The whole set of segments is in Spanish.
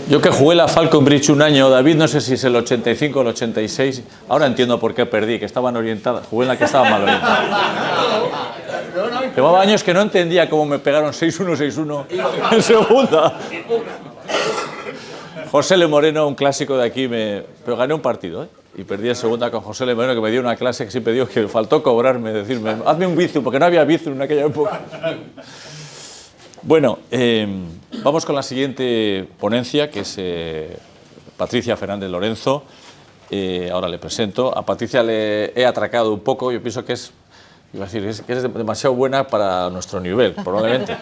Yo que jugué la Falconbridge un año, David, no sé si es el 85 o el 86, ahora entiendo por qué perdí, que estaban orientadas, jugué en la que estaba mal orientada. Llevaba años que no entendía cómo me pegaron 6-1, 6-1 en segunda. José Le Moreno, un clásico de aquí, pero gané un partido, ¿eh? Y perdí en segunda con José Le Moreno, que me dio una clase que siempre digo que me faltó cobrarme, decirme, hazme un bizum, porque no había bizum en aquella época. Bueno, vamos con la siguiente ponencia, que es Patricia Fernández Lorenzo. Ahora le presento. A Patricia le he atracado un poco, yo pienso que es demasiado buena para nuestro nivel, probablemente.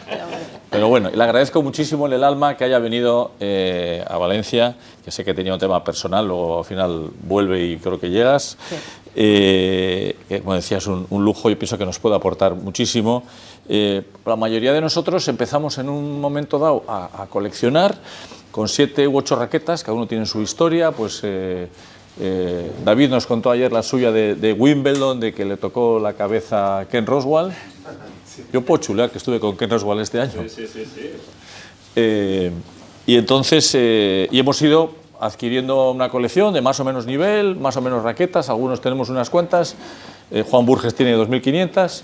Pero bueno, le agradezco muchísimo en el alma que haya venido a Valencia, que sé que tenía un tema personal, luego al final vuelve y creo que llegas. Sí. Como decías, un lujo, yo pienso que nos puede aportar muchísimo. La mayoría de nosotros empezamos en un momento dado a coleccionar con 7 u 8 raquetas, cada uno tiene su historia, pues... David nos contó ayer la suya de Wimbledon, de que le tocó la cabeza a Ken Roswell. Yo puedo chulear que estuve con Ken Roswell este año. Y entonces y hemos ido adquiriendo una colección de más o menos nivel, más o menos raquetas, algunos tenemos unas cuantas. Juan Burges tiene 2.500.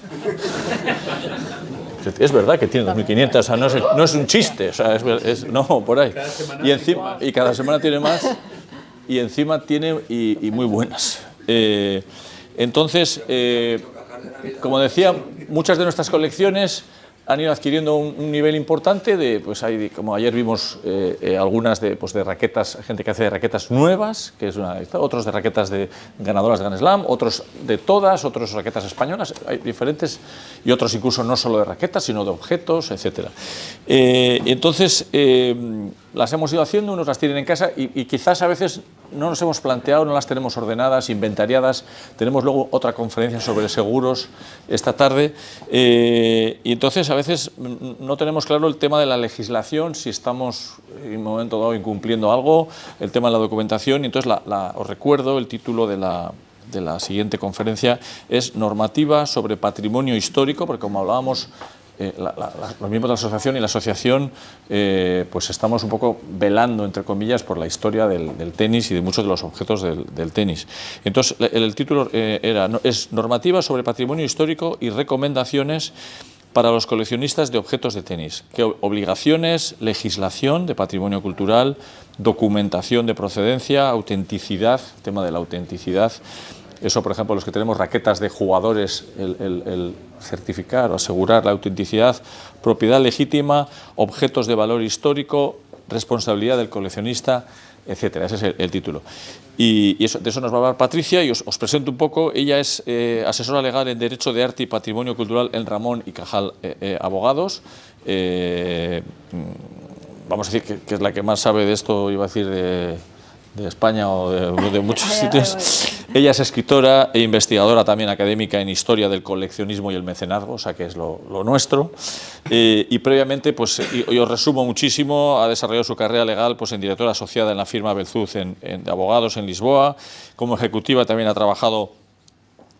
Es verdad que tiene 2.500, o sea, no es un chiste, o sea, no, por ahí. Y cada semana tiene más. Y encima tiene y muy buenas. Entonces, como decía, muchas de nuestras colecciones han ido adquiriendo un nivel importante. Pues hay, como ayer vimos, algunas de raquetas, gente que hace de raquetas nuevas, que es otros de raquetas ganadoras de Grand Slam, otros de todas, otros raquetas españolas, hay diferentes, y otros incluso no solo de raquetas, sino de objetos, etc. Entonces, las hemos ido haciendo, unos las tienen en casa y quizás a veces no nos hemos planteado, no las tenemos ordenadas, inventariadas. Tenemos luego otra conferencia sobre seguros esta tarde y entonces a veces no tenemos claro el tema de la legislación, si estamos en un momento dado incumpliendo algo, el tema de la documentación. Y entonces os recuerdo el título de la siguiente conferencia es Normativa sobre Patrimonio Histórico, porque como hablábamos, los miembros de la asociación y la asociación pues estamos un poco velando, entre comillas, por la historia del tenis y de muchos de los objetos del tenis. Entonces el título es Normativa sobre Patrimonio Histórico y recomendaciones para los coleccionistas de objetos de tenis. ¿Qué obligaciones, legislación de patrimonio cultural, documentación de procedencia, autenticidad, tema de la autenticidad? Eso, por ejemplo, los que tenemos raquetas de jugadores, el certificar o asegurar la autenticidad, propiedad legítima, objetos de valor histórico, responsabilidad del coleccionista, etcétera. Ese es el título. Y de eso nos va a hablar Patricia, y os presento un poco. Ella es asesora legal en Derecho de Arte y Patrimonio Cultural en Ramón y Cajal Abogados. Vamos a decir que es la que más sabe de esto, iba a decir, de España o de muchos sitios. Ella es escritora e investigadora también académica en historia del coleccionismo y el mecenazgo, o sea que es lo nuestro. Y previamente, pues, y os resumo muchísimo, ha desarrollado su carrera legal pues, en directora asociada en la firma Belzuz de abogados en Lisboa. Como ejecutiva también ha trabajado,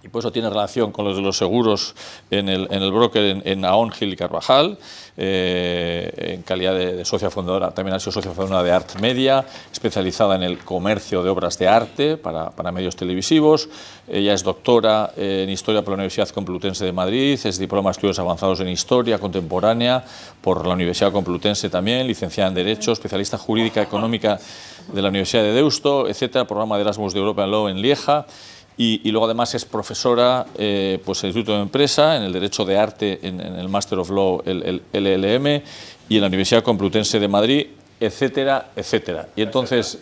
y por eso tiene relación con los de los seguros, en el broker en Aon, Gil y Carvajal, en calidad de socia fundadora. También ha sido socia fundadora de Art Media, especializada en el comercio de obras de arte para medios televisivos. Ella es doctora en Historia por la Universidad Complutense de Madrid, es diploma de Estudios Avanzados en Historia Contemporánea por la Universidad Complutense también, licenciada en Derecho, especialista jurídica económica de la Universidad de Deusto, etcétera, programa de Erasmus de European Law en Lieja. Y luego además es profesora pues en el Instituto de Empresa, en el Derecho de Arte, en el Master of Law, el LLM, y en la Universidad Complutense de Madrid, etcétera, etcétera. Y entonces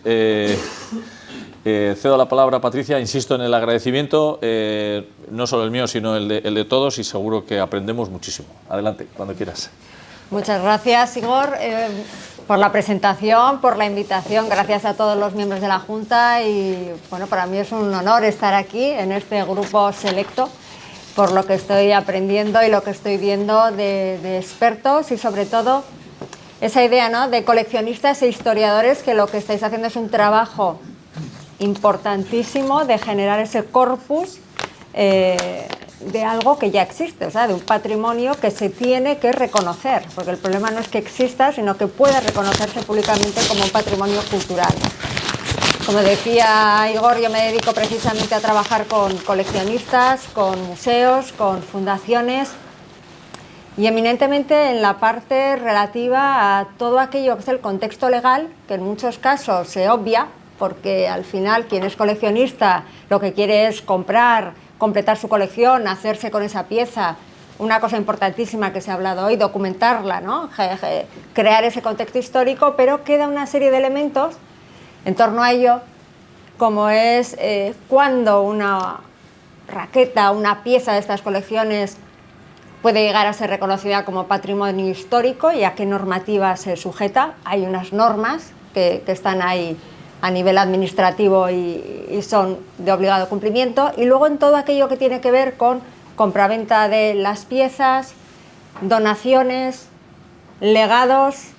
cedo la palabra a Patricia, insisto en el agradecimiento, no solo el mío, sino el de todos, y seguro que aprendemos muchísimo. Adelante, cuando quieras. Muchas gracias, Igor, por la presentación, por la invitación. Gracias a todos los miembros de la Junta y bueno, para mí es un honor estar aquí en este grupo selecto por lo que estoy aprendiendo y lo que estoy viendo de expertos y sobre todo esa idea, ¿no?, de coleccionistas e historiadores, que lo que estáis haciendo es un trabajo importantísimo de generar ese corpus de algo que ya existe, o sea, de un patrimonio que se tiene que reconocer, porque el problema no es que exista, sino que pueda reconocerse públicamente como un patrimonio cultural. Como decía Igor, yo me dedico precisamente a trabajar con coleccionistas, con museos, con fundaciones y eminentemente en la parte relativa a todo aquello que es el contexto legal, que en muchos casos se obvia, porque al final quien es coleccionista lo que quiere es comprar, completar su colección, hacerse con esa pieza, una cosa importantísima que se ha hablado hoy, documentarla, ¿no? Crear ese contexto histórico, pero queda una serie de elementos en torno a ello, como es cuando una raqueta, una pieza de estas colecciones puede llegar a ser reconocida como patrimonio histórico y a qué normativa se sujeta. Hay unas normas que están ahí a nivel administrativo y son de obligado cumplimiento, y luego en todo aquello que tiene que ver con compraventa de las piezas, donaciones, legados,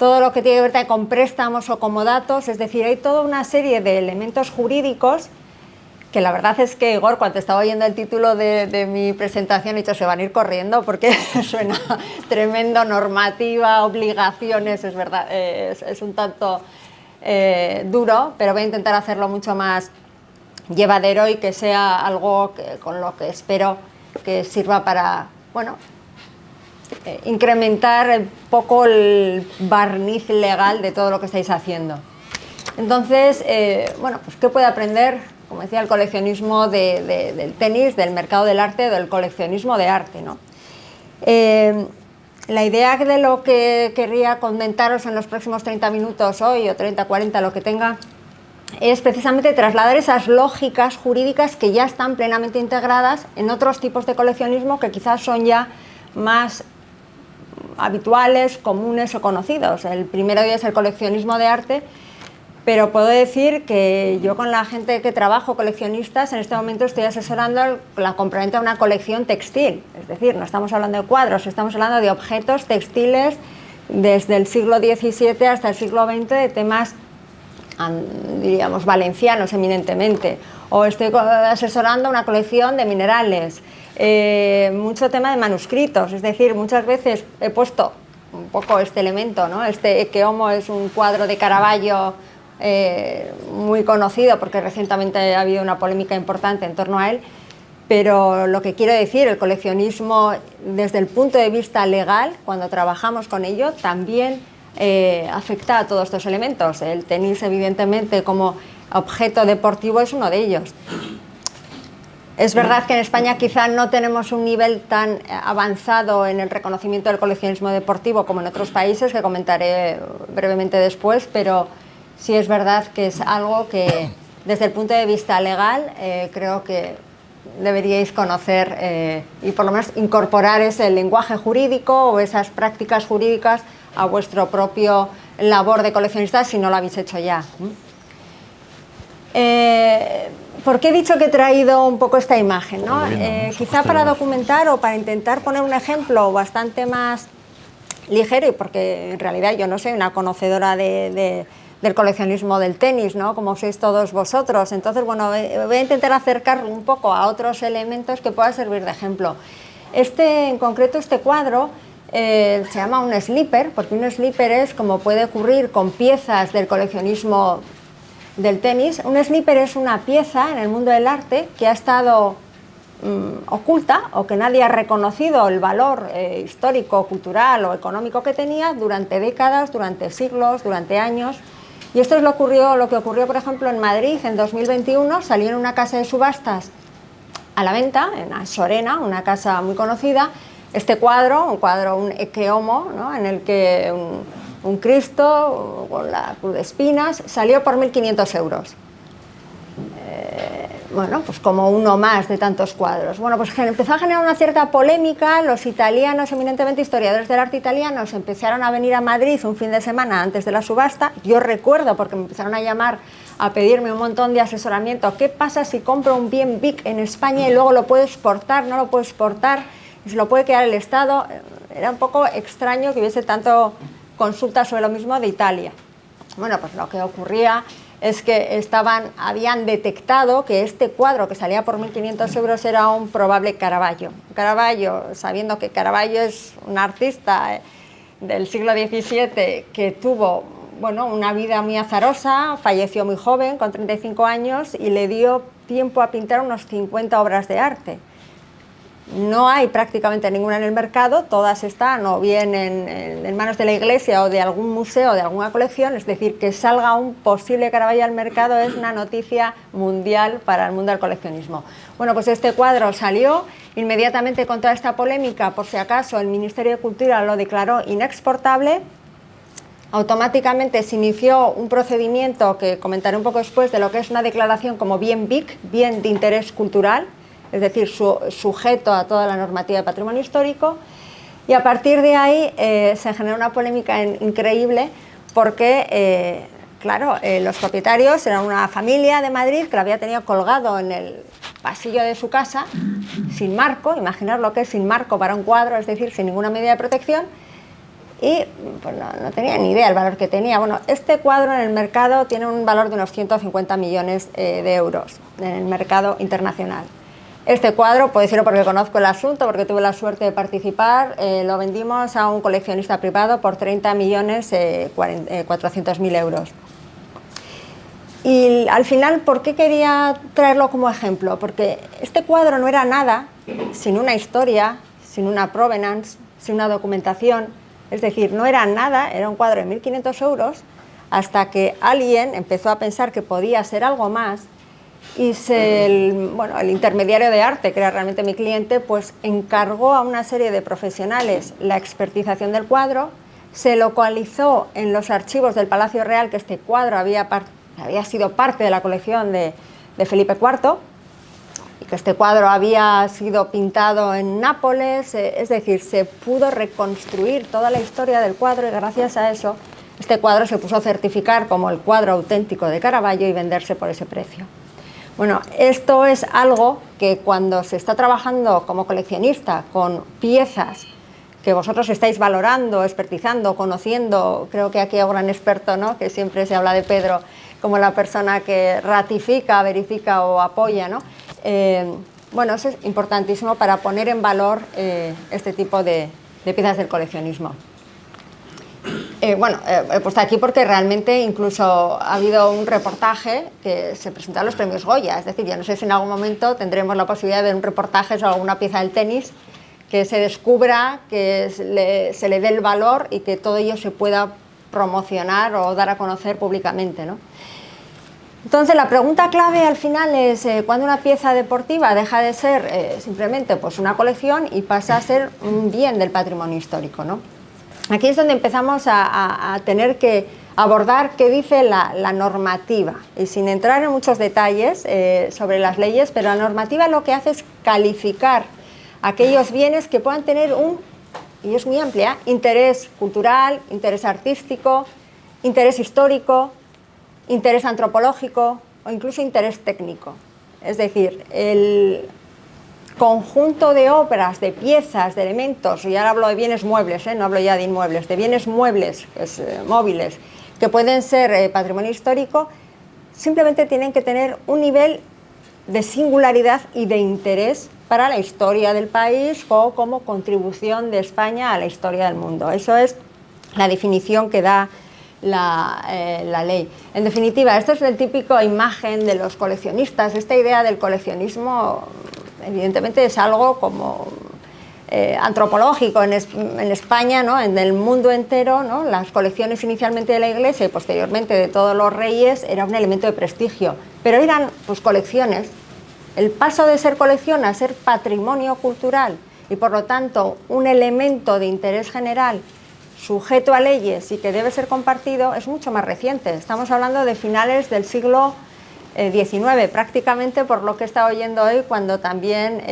todo lo que tiene que ver también con préstamos o comodatos, es decir, hay toda una serie de elementos jurídicos que la verdad es que, Igor, cuando estaba oyendo el título de mi presentación, he dicho, se van a ir corriendo porque suena tremendo, normativa, obligaciones, es verdad, es un tanto duro, pero voy a intentar hacerlo mucho más llevadero y que sea algo con lo que espero que sirva para, bueno, incrementar un poco el barniz legal de todo lo que estáis haciendo. Entonces, bueno, pues ¿qué puede aprender, como decía, el coleccionismo del tenis, del mercado del arte, del coleccionismo de arte, ¿no? La idea de lo que querría comentaros en los próximos 30 minutos hoy, o 30, 40, lo que tenga, es precisamente trasladar esas lógicas jurídicas que ya están plenamente integradas en otros tipos de coleccionismo que quizás son ya más habituales, comunes o conocidos. El primero de ellos es el coleccionismo de arte, pero puedo decir que yo con la gente que trabajo, coleccionistas, en este momento estoy asesorando la compraventa de una colección textil. Es decir, no estamos hablando de cuadros, estamos hablando de objetos textiles desde el siglo XVII hasta el siglo XX, de temas, diríamos, valencianos eminentemente. O estoy asesorando una colección de minerales, mucho tema de manuscritos, es decir, muchas veces he puesto un poco este elemento, ¿no? Este Ecce Homo es un cuadro de Caravaggio muy conocido porque recientemente ha habido una polémica importante en torno a él, pero lo que quiero decir, el coleccionismo desde el punto de vista legal, cuando trabajamos con ello, también afecta a todos estos elementos. El tenis, evidentemente, como objeto deportivo es uno de ellos. Es verdad que en España quizá no tenemos un nivel tan avanzado en el reconocimiento del coleccionismo deportivo como en otros países, que comentaré brevemente después, pero sí es verdad que es algo que desde el punto de vista legal creo que deberíais conocer y por lo menos incorporar ese lenguaje jurídico o esas prácticas jurídicas a vuestro propio labor de coleccionistas si no lo habéis hecho ya. ¿Por qué he dicho que he traído un poco esta imagen, ¿no? Quizá para documentar o para intentar poner un ejemplo bastante más ligero, y porque en realidad yo no soy una conocedora del coleccionismo del tenis, ¿no? Como sois todos vosotros. Entonces, bueno, voy a intentar acercar un poco a otros elementos que puedan servir de ejemplo. En concreto, este cuadro se llama un slipper, porque un slipper es, como puede ocurrir con piezas del coleccionismo del tenis, un slipper es una pieza en el mundo del arte que ha estado oculta o que nadie ha reconocido el valor histórico, cultural o económico que tenía durante décadas, durante siglos, durante años. Y esto es lo que ocurrió, por ejemplo, en Madrid en 2021. Salió en una casa de subastas a la venta, en Sorena, una casa muy conocida, este cuadro, un Ecce Homo, ¿no? En el que un Cristo con la cruz de espinas salió por 1.500 euros. Bueno, pues como uno más de tantos cuadros. Bueno, pues empezó a generar una cierta polémica. Los italianos, eminentemente historiadores del arte italianos, empezaron a venir a Madrid un fin de semana antes de la subasta. Yo recuerdo, porque me empezaron a llamar a pedirme un montón de asesoramiento. ¿Qué pasa si compro un bien big en España y luego lo puedo exportar? ¿No lo puedo exportar? ¿Se lo puede quedar el Estado? Era un poco extraño que hubiese tanto consultas sobre lo mismo de Italia. Bueno, pues lo que ocurría es que habían detectado que este cuadro que salía por 1.500 euros era un probable Caravaggio. Caravaggio, sabiendo que Caravaggio es un artista del siglo XVII que tuvo, bueno, una vida muy azarosa, falleció muy joven, con 35 años, y le dio tiempo a pintar unos 50 obras de arte. No hay prácticamente ninguna en el mercado, todas están o bien en manos de la Iglesia o de algún museo, de alguna colección, es decir, que salga un posible Caravaggio al mercado es una noticia mundial para el mundo del coleccionismo. Bueno, pues este cuadro salió inmediatamente con toda esta polémica, por si acaso el Ministerio de Cultura lo declaró inexportable. Automáticamente se inició un procedimiento que comentaré un poco después de lo que es una declaración como bien BIC, bien de interés cultural, es decir, sujeto a toda la normativa de patrimonio histórico, y a partir de ahí se generó una polémica increíble porque, claro, los propietarios eran una familia de Madrid que lo había tenido colgado en el pasillo de su casa, sin marco, imaginar lo que es sin marco para un cuadro, es decir, sin ninguna medida de protección, y pues no tenía ni idea del valor que tenía. Bueno, este cuadro en el mercado tiene un valor de unos 150 millones de euros en el mercado internacional. Este cuadro, puedo decirlo porque conozco el asunto, porque tuve la suerte de participar, lo vendimos a un coleccionista privado por 30.400.000 euros. Y al final, ¿por qué quería traerlo como ejemplo? Porque este cuadro no era nada sin una historia, sin una provenance, sin una documentación, es decir, no era nada, era un cuadro de 1.500 euros, hasta que alguien empezó a pensar que podía ser algo más. Y el intermediario de arte, que era realmente mi cliente, pues encargó a una serie de profesionales la expertización del cuadro, se localizó en los archivos del Palacio Real que este cuadro había sido parte de la colección de Felipe IV, y que este cuadro había sido pintado en Nápoles, es decir, se pudo reconstruir toda la historia del cuadro, y gracias a eso este cuadro se puso a certificar como el cuadro auténtico de Caravaggio y venderse por ese precio. Bueno, esto es algo que cuando se está trabajando como coleccionista con piezas que vosotros estáis valorando, expertizando, conociendo, creo que aquí hay un gran experto, ¿no?, que siempre se habla de Pedro como la persona que ratifica, verifica o apoya, ¿no? Bueno, eso es importantísimo para poner en valor este tipo de piezas del coleccionismo. He puesto aquí porque realmente incluso ha habido un reportaje que se presentó a los premios Goya, es decir, yo no sé si en algún momento tendremos la posibilidad de ver un reportaje sobre alguna pieza del tenis que se descubra, que se le dé el valor y que todo ello se pueda promocionar o dar a conocer públicamente, ¿no? Entonces la pregunta clave al final es cuándo una pieza deportiva deja de ser simplemente pues una colección y pasa a ser un bien del patrimonio histórico, ¿no? Aquí es donde empezamos a tener que abordar qué dice la normativa, y sin entrar en muchos detalles sobre las leyes, pero la normativa lo que hace es calificar aquellos bienes que puedan tener y es muy amplia, interés cultural, interés artístico, interés histórico, interés antropológico o incluso interés técnico. Es decir, el conjunto de obras, de piezas, de elementos, y ahora hablo de bienes muebles, no hablo ya de inmuebles, de bienes muebles, móviles, que pueden ser patrimonio histórico, simplemente tienen que tener un nivel de singularidad y de interés para la historia del país o como contribución de España a la historia del mundo. Eso es la definición que da la ley. En definitiva, esto es la típica imagen de los coleccionistas. Esta idea del coleccionismo evidentemente es algo como antropológico en España, ¿no?, en el mundo entero, ¿no? Las colecciones inicialmente de la Iglesia y posteriormente de todos los reyes era un elemento de prestigio, pero eran pues colecciones. El paso de ser colección a ser patrimonio cultural y por lo tanto un elemento de interés general sujeto a leyes y que debe ser compartido es mucho más reciente. Estamos hablando de finales del siglo XIX, prácticamente, por lo que he estado oyendo hoy, cuando también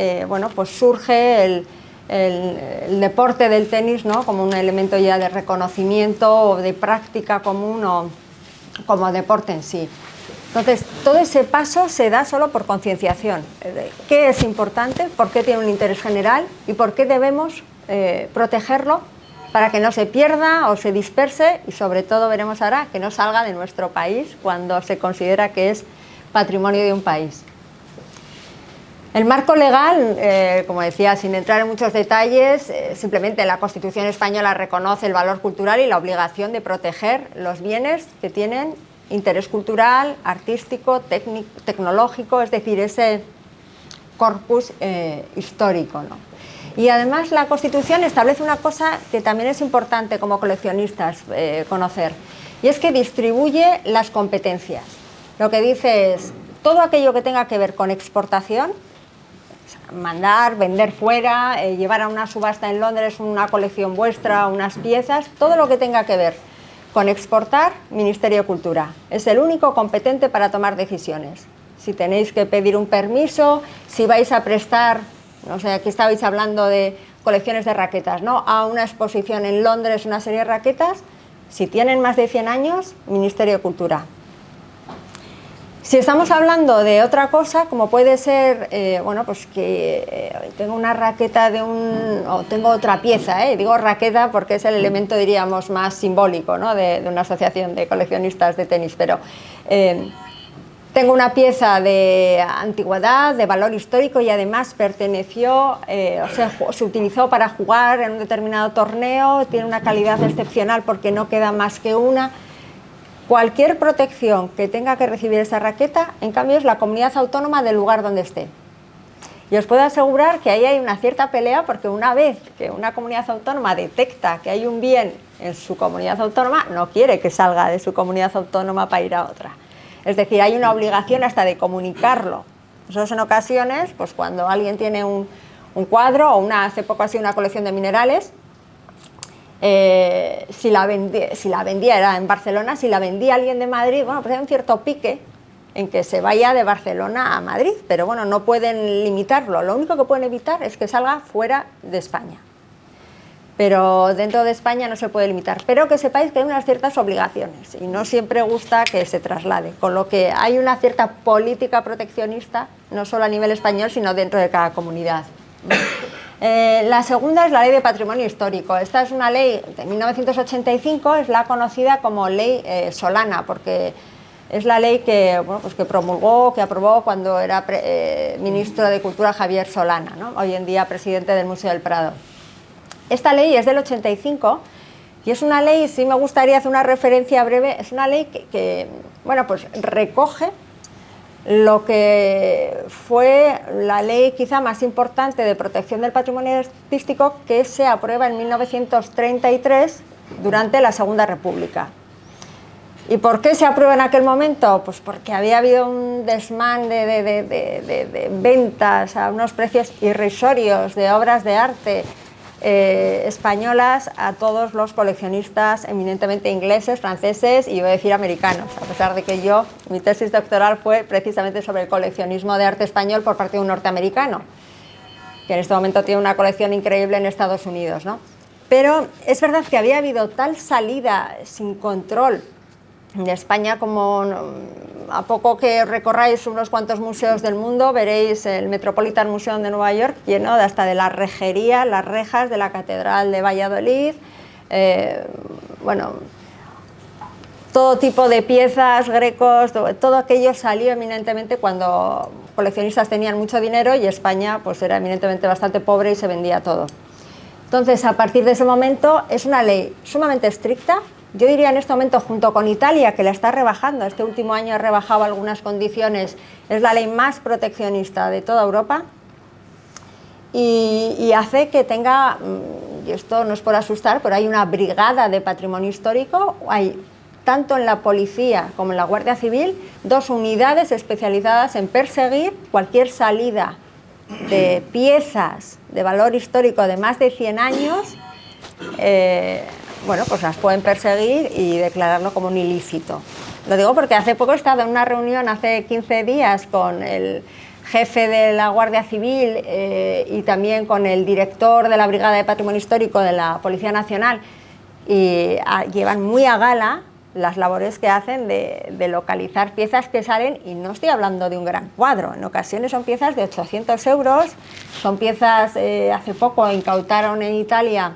pues surge el deporte del tenis, ¿no?, como un elemento ya de reconocimiento o de práctica común o como deporte en sí. Entonces, todo ese paso se da solo por concienciación. ¿Qué es importante? ¿Por qué tiene un interés general? ¿Y por qué debemos protegerlo para que no se pierda o se disperse y sobre todo veremos ahora que no salga de nuestro país cuando se considera que es patrimonio de un país. El marco legal, como decía, sin entrar en muchos detalles, simplemente la Constitución española reconoce el valor cultural y la obligación de proteger los bienes que tienen interés cultural, artístico, tecnológico, es decir, ese corpus histórico, ¿no? Y además la Constitución establece una cosa que también es importante como coleccionistas conocer, y es que distribuye las competencias. Lo que dice es, todo aquello que tenga que ver con exportación, mandar, vender fuera, llevar a una subasta en Londres una colección vuestra, unas piezas, todo lo que tenga que ver con exportar, Ministerio de Cultura. Es el único competente para tomar decisiones. Si tenéis que pedir un permiso, si vais a prestar, no sé, aquí estabais hablando de colecciones de raquetas, ¿no?, a una exposición en Londres, una serie de raquetas, si tienen más de 100 años, Ministerio de Cultura. Si estamos hablando de otra cosa, como puede ser, bueno, pues que tengo una raqueta o tengo otra pieza, digo raqueta porque es el elemento, diríamos, más simbólico, ¿no?, de una asociación de coleccionistas de tenis, pero tengo una pieza de antigüedad, de valor histórico y además perteneció, o sea, se utilizó para jugar en un determinado torneo, tiene una calidad excepcional porque no queda más que una. Cualquier protección que tenga que recibir esa raqueta, en cambio, es la comunidad autónoma del lugar donde esté. Y os puedo asegurar que ahí hay una cierta pelea, porque una vez que una comunidad autónoma detecta que hay un bien en su comunidad autónoma, no quiere que salga de su comunidad autónoma para ir a otra. Es decir, hay una obligación hasta de comunicarlo. Eso en ocasiones, pues cuando alguien tiene un cuadro o hace poco así una colección de minerales, si la vendía, era en Barcelona, si la vendía alguien de Madrid, bueno, pues hay un cierto pique en que se vaya de Barcelona a Madrid, pero bueno, no pueden limitarlo, lo único que pueden evitar es que salga fuera de España. Pero dentro de España no se puede limitar, pero que sepáis que hay unas ciertas obligaciones y no siempre gusta que se traslade, con lo que hay una cierta política proteccionista, no solo a nivel español, sino dentro de cada comunidad. La segunda es la Ley de Patrimonio Histórico. Esta es una ley de 1985, es la conocida como Ley Solana, porque es la ley que, bueno, pues que promulgó, que aprobó cuando era ministro de Cultura Javier Solana, ¿no?, hoy en día presidente del Museo del Prado. Esta ley es del 85 y es una ley, sí me gustaría hacer una referencia breve, es una ley que bueno, pues recoge lo que fue la ley quizá más importante de protección del patrimonio artístico, que se aprueba en 1933 durante la Segunda República. ¿Y por qué se aprueba en aquel momento? Pues porque había habido un desmán de ventas a unos precios irrisorios de obras de arte españolas a todos los coleccionistas eminentemente ingleses, franceses y iba a decir americanos, a pesar de que mi tesis doctoral fue precisamente sobre el coleccionismo de arte español por parte de un norteamericano, que en este momento tiene una colección increíble en Estados Unidos, ¿no? Pero es verdad que había habido tal salida sin control de España, como a poco que recorráis unos cuantos museos del mundo, veréis el Metropolitan Museum de Nueva York lleno hasta de la rejería, las rejas de la Catedral de Valladolid, bueno, todo tipo de piezas, grecos, todo aquello salió eminentemente cuando coleccionistas tenían mucho dinero y España pues era eminentemente bastante pobre y se vendía todo. Entonces, a partir de ese momento, es una ley sumamente estricta. Yo diría en este momento, junto con Italia, que la está rebajando, este último año ha rebajado algunas condiciones, es la ley más proteccionista de toda Europa y hace que tenga, y esto no es por asustar, pero hay una brigada de patrimonio histórico, hay tanto en la policía como en la Guardia Civil, 2 unidades especializadas en perseguir cualquier salida de piezas de valor histórico de más de 100 años, bueno, pues las pueden perseguir y declararlo como un ilícito. Lo digo porque hace poco he estado en una reunión, hace 15 días, con el jefe de la Guardia Civil y también con el director de la Brigada de Patrimonio Histórico de la Policía Nacional, y llevan muy a gala las labores que hacen de localizar piezas que salen, y no estoy hablando de un gran cuadro, en ocasiones son piezas de 800 euros, son piezas, hace poco incautaron en Italia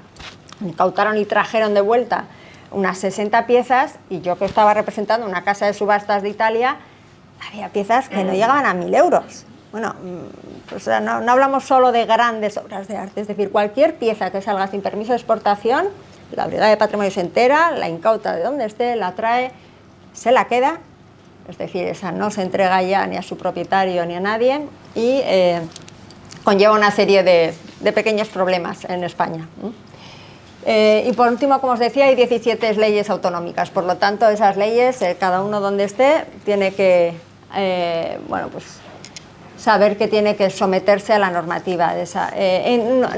incautaron y trajeron de vuelta unas 60 piezas, y yo que estaba representando una casa de subastas de Italia, había piezas que no llegaban a 1.000 euros. Bueno, pues no hablamos solo de grandes obras de arte, es decir, cualquier pieza que salga sin permiso de exportación, la Brigada de Patrimonio se entera, la incauta de donde esté, la trae, se la queda, es decir, esa no se entrega ya ni a su propietario ni a nadie, y conlleva una serie de pequeños problemas en España. Y por último, como os decía, hay 17 leyes autonómicas, por lo tanto, esas leyes, cada uno donde esté, tiene que, bueno, pues, saber que tiene que someterse a la normativa de esa.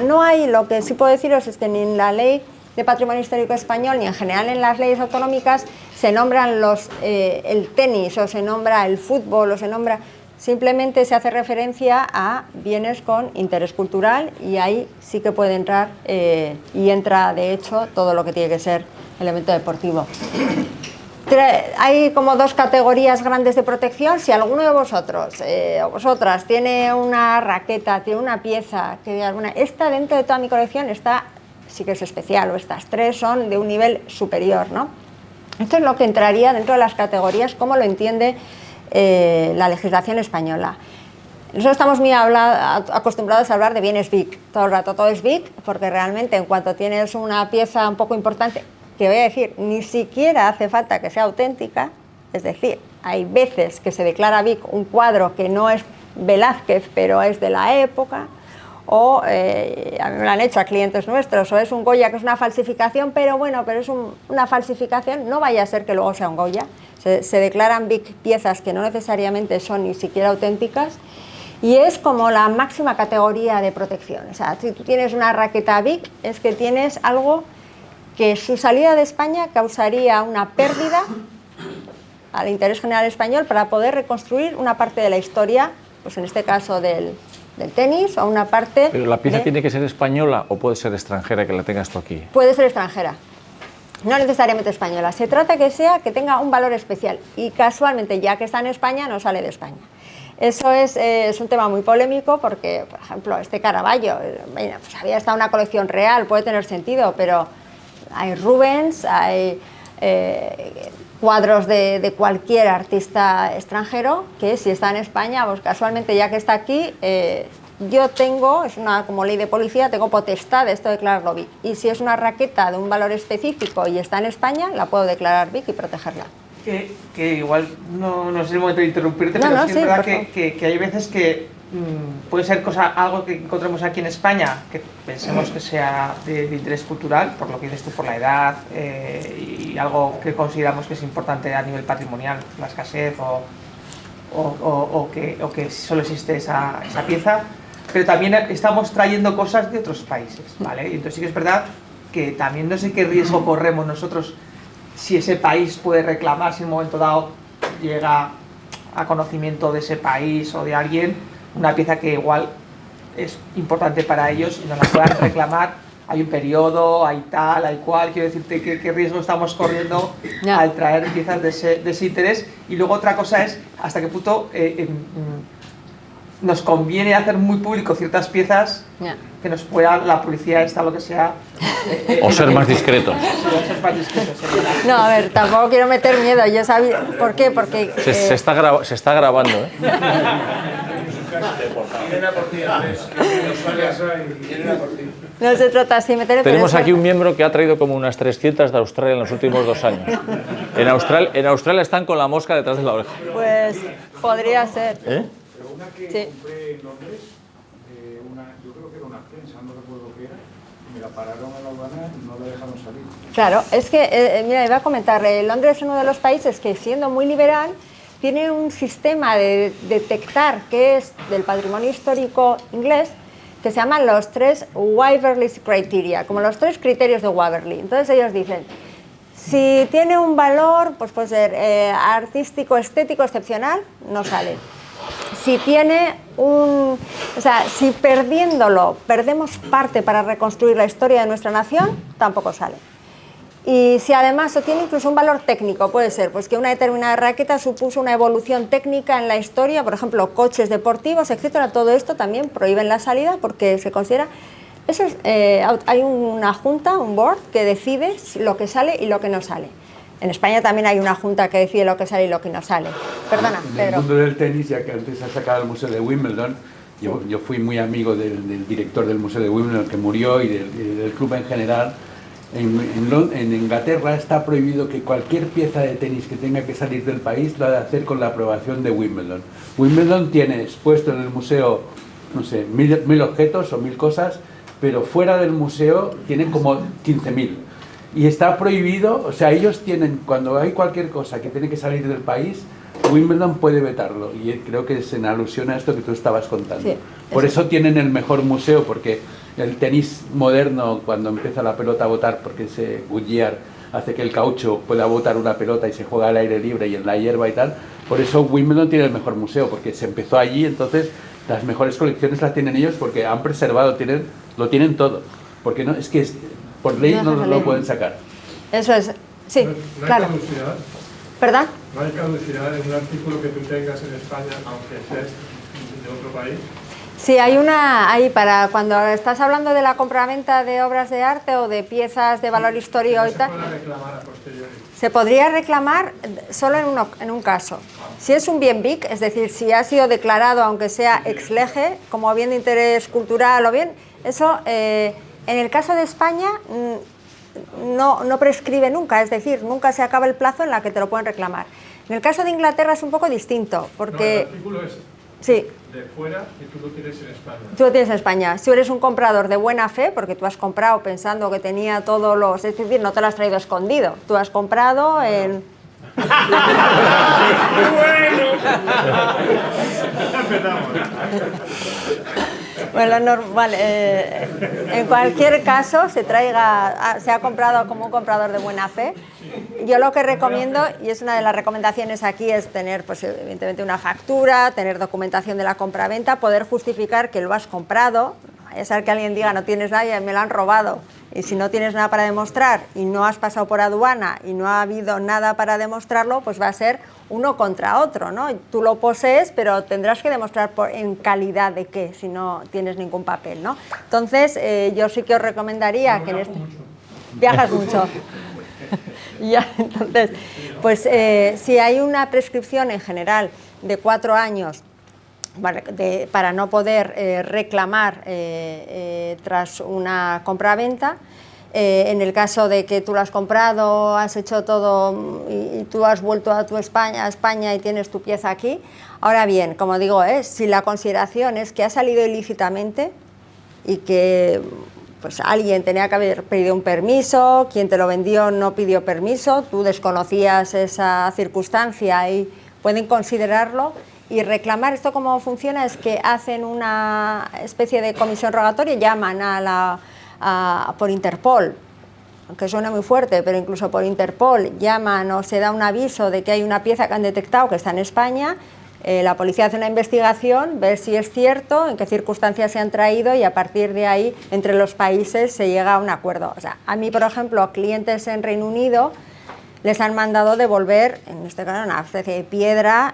No hay, lo que sí puedo deciros es que ni en la ley de patrimonio histórico español ni en general en las leyes autonómicas se nombran el tenis o se nombra el fútbol o se nombra, simplemente se hace referencia a bienes con interés cultural, y ahí sí que puede entrar y entra de hecho todo lo que tiene que ser elemento deportivo. Hay como 2 categorías grandes de protección. Si alguno de vosotros o vosotras tiene una raqueta, tiene una pieza, esta dentro de toda mi colección, esta sí que es especial, o estas 3 son de un nivel superior, ¿no? Esto es lo que entraría dentro de las categorías, como lo entiende la legislación española. Nosotros estamos muy acostumbrados a hablar de bienes BIC, todo el rato todo es BIC, porque realmente en cuanto tienes una pieza un poco importante, que voy a decir, ni siquiera hace falta que sea auténtica, es decir, hay veces que se declara BIC un cuadro que no es Velázquez, pero es de la época, o a mí me lo han hecho a clientes nuestros, o es un Goya que es una falsificación, pero bueno, pero es una falsificación, no vaya a ser que luego sea un Goya. Se declaran BIC piezas que no necesariamente son ni siquiera auténticas, y es como la máxima categoría de protección. O sea, si tú tienes una raqueta BIC, es que tienes algo que su salida de España causaría una pérdida al interés general español para poder reconstruir una parte de la historia, pues en este caso del tenis, o una parte... ¿Pero la pieza tiene que ser española o puede ser extranjera, que la tengas tú aquí? Puede ser extranjera, no necesariamente española. Se trata que tenga un valor especial, y casualmente, ya que está en España, no sale de España. Eso es un tema muy polémico, porque, por ejemplo, este Caravaggio, pues había estado en una colección real, puede tener sentido, pero hay Rubens, hay cuadros de cualquier artista extranjero que, si está en España, pues casualmente, ya que está aquí, yo tengo, es una como ley de policía, tengo potestad de esto de declararlo BIC, y si es una raqueta de un valor específico y está en España, la puedo declarar BIC y protegerla. Que igual no es el momento de interrumpirte, pero sí es verdad que hay veces que puede ser algo que encontremos aquí en España, que pensemos que sea de interés cultural, por lo que dices tú, por la edad, y algo que consideramos que es importante a nivel patrimonial, la escasez o que solo existe esa pieza, pero también estamos trayendo cosas de otros países, ¿vale? Y entonces sí que es verdad que también no sé qué riesgo corremos nosotros si ese país puede reclamar, si en un momento dado llega a conocimiento de ese país o de alguien, una pieza que igual es importante para ellos y nos la puedan reclamar. Hay un periodo, hay tal, hay cual. Quiero decirte qué riesgo estamos corriendo al traer piezas de ese interés. Y luego otra cosa es hasta qué punto nos conviene hacer muy público ciertas piezas que nos pueda la policía esta, lo que sea. O ser más discretos. No, a ver, tampoco quiero meter miedo. Yo sabía, ¿por qué? Porque se está grabando, ¿eh? No se trata así de meter. Tenemos aquí un miembro que ha traído como unas 300 de Australia en los últimos 2 años. En Australia están con la mosca detrás de la oreja. Pues podría ser. Pero una que compré en Londres, yo creo que era una prensa, no recuerdo qué era, y me la pararon en la aduana y no la dejaron salir. Claro, es que, mira, iba a comentar, Londres es uno de los países que, siendo muy liberal, tiene un sistema de detectar qué es del patrimonio histórico inglés, que se llaman los 3 Waverley Criteria, como los 3 criterios de Waverley. Entonces ellos dicen, si tiene un valor, pues puede ser artístico, estético, excepcional, no sale. Si tiene o sea, si perdiéndolo perdemos parte para reconstruir la historia de nuestra nación, tampoco sale. Y si además tiene incluso un valor técnico, puede ser pues que una determinada raqueta supuso una evolución técnica en la historia, por ejemplo, coches deportivos, etcétera, todo esto también prohíben la salida porque se considera Eso es, hay una junta, un board, que decide lo que sale y lo que no sale. En España también hay una junta que decide lo que sale y lo que no sale. Perdona, en Pedro. el mundo del tenis, ya que antes has sacado el Museo de Wimbledon, yo fui muy amigo del director del Museo de Wimbledon que murió y del club en general. En Inglaterra está prohibido que cualquier pieza de tenis que tenga que salir del país lo ha de hacer con la aprobación de Wimbledon. Wimbledon tiene expuesto en el museo, no sé, 1000 objetos o 1000 cosas, pero fuera del museo tienen como 15.000. Y está prohibido, o sea, ellos tienen, cuando hay cualquier cosa que tiene que salir del país, Wimbledon puede vetarlo. Y creo que es en alusión a esto que tú estabas contando. Sí, por eso tienen el mejor museo, porque el tenis moderno, cuando empieza la pelota a botar, porque ese Goodyear hace que el caucho pueda botar una pelota y se juega al aire libre y en la hierba y tal, por eso Wimbledon tiene el mejor museo, porque se empezó allí, entonces las mejores colecciones las tienen ellos porque han preservado, lo tienen todo. Porque no, es que por ley no lo pueden sacar. Eso es, sí, no claro. Hay caducidad. ¿Verdad? No hay caducidad en un artículo que tú tengas en España, aunque seas de otro país. Sí, hay una, ahí para cuando estás hablando de la compraventa de obras de arte o de piezas de valor histórico y tal. ¿Se puede reclamar a posteriori? Se podría reclamar solo en un caso. Si es un bien BIC, es decir, si ha sido declarado, aunque sea ex lege, como bien de interés cultural o bien, eso en el caso de España no prescribe nunca, es decir, nunca se acaba el plazo en la que te lo pueden reclamar. En el caso de Inglaterra es un poco distinto, porque... No, el artículo es sí. de fuera y tú lo tienes en España. Tú lo tienes en España. Si eres un comprador de buena fe, porque tú has comprado pensando que tenía todos los... Es decir, no te lo has traído escondido. Tú has comprado en... Bueno, normal. En cualquier caso, se ha comprado como un comprador de buena fe. Yo lo que recomiendo, y es una de las recomendaciones aquí, es tener, pues, evidentemente, una factura, tener documentación de la compraventa, poder justificar que lo has comprado. Es ser que alguien diga no tienes nada y me lo han robado. Y si no tienes nada para demostrar y no has pasado por aduana y no ha habido nada para demostrarlo, pues va a ser uno contra otro, ¿no? Tú lo posees, pero tendrás que demostrar en calidad de qué, si no tienes ningún papel, ¿no? Entonces, yo sí que os recomendaría que en este... Viajas mucho. Ya, entonces, pues si hay una prescripción en general de 4 años para no poder reclamar tras una compraventa, en el caso de que tú lo has comprado, has hecho todo y tú has vuelto a España y tienes tu pieza aquí. Ahora bien, como digo, si la consideración es que ha salido ilícitamente y que pues alguien tenía que haber pedido un permiso, quien te lo vendió no pidió permiso, tú desconocías esa circunstancia y pueden considerarlo y reclamar. Esto cómo funciona es que hacen una especie de comisión rogatoria, llaman por Interpol, aunque suena muy fuerte, pero incluso por Interpol llaman o se da un aviso de que hay una pieza que han detectado que está en España. La policía hace una investigación, ver si es cierto, en qué circunstancias se han traído y a partir de ahí entre los países se llega a un acuerdo. O sea, a mí, por ejemplo, clientes en Reino Unido les han mandado devolver, en este caso, una especie de piedra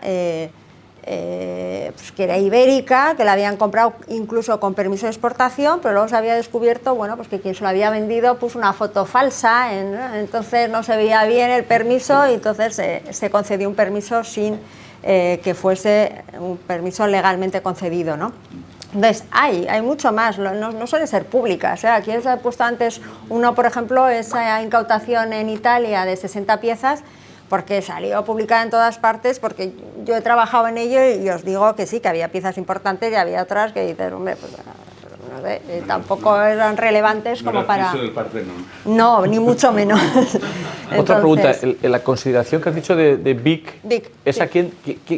pues que era ibérica, que la habían comprado incluso con permiso de exportación, pero luego se había descubierto, bueno, pues que quien se lo había vendido puso una foto falsa, entonces no se veía bien el permiso y entonces se concedió un permiso sin que fuese un permiso legalmente concedido, ¿no? Entonces, hay mucho más, no suele ser públicas. Aquí os he puesto antes uno, por ejemplo, esa incautación en Italia de 60 piezas, porque salió publicada en todas partes, porque yo he trabajado en ello y os digo que sí, que había piezas importantes y había otras que dices, hombre, pues no sé, tampoco eran relevantes como para... No, ni mucho menos. Otra pregunta, la consideración que has dicho de BIC, ¿esa sí.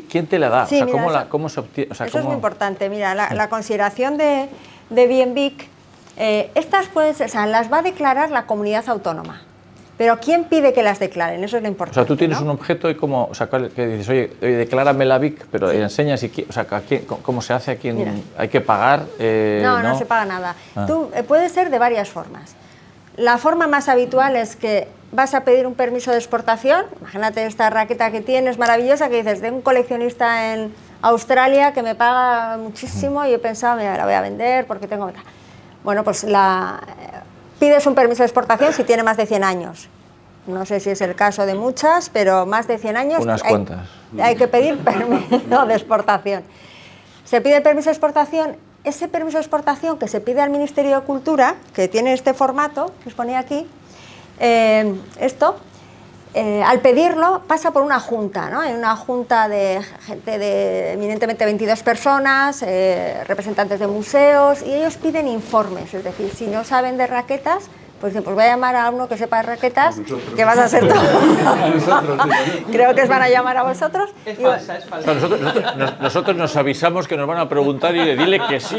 ¿quién te la da? Sí, o sea, mira, ¿cómo se obtiene? O sea, eso es muy importante. Mira, la consideración de bien BIC, estas pues, o sea, las va a declarar la comunidad autónoma. Pero ¿quién pide que las declaren? Eso es lo importante. O sea, tú tienes, ¿no?, un objeto y cómo, o sea, que dices, oye, declárame la BIC, pero sí, enseñas y, o sea, cómo se hace, a quién. Mira, hay que pagar. No se paga nada. Tú puede ser de varias formas. La forma más habitual es que vas a pedir un permiso de exportación. Imagínate esta raqueta que tienes maravillosa, que dices, de un coleccionista en Australia que me paga muchísimo y he pensado, mira, la voy a vender porque tengo... bueno, pues pides un permiso de exportación si tiene más de 100 años. No sé si es el caso de muchas, pero más de 100 años Unas cuantas. Hay que pedir permiso de exportación. Se pide el permiso de exportación. Ese permiso de exportación que se pide al Ministerio de Cultura, que tiene este formato, que os ponía aquí, al pedirlo pasa por una junta, ¿no? Hay una junta de gente de eminentemente 22 personas, representantes de museos, y ellos piden informes, es decir, si no saben de raquetas, pues voy a llamar a uno que sepa de raquetas, que vas a ser tú. Creo que os van a llamar a vosotros. Es falsa, es falsa. O sea, nosotros nos avisamos que nos van a preguntar y dile que sí.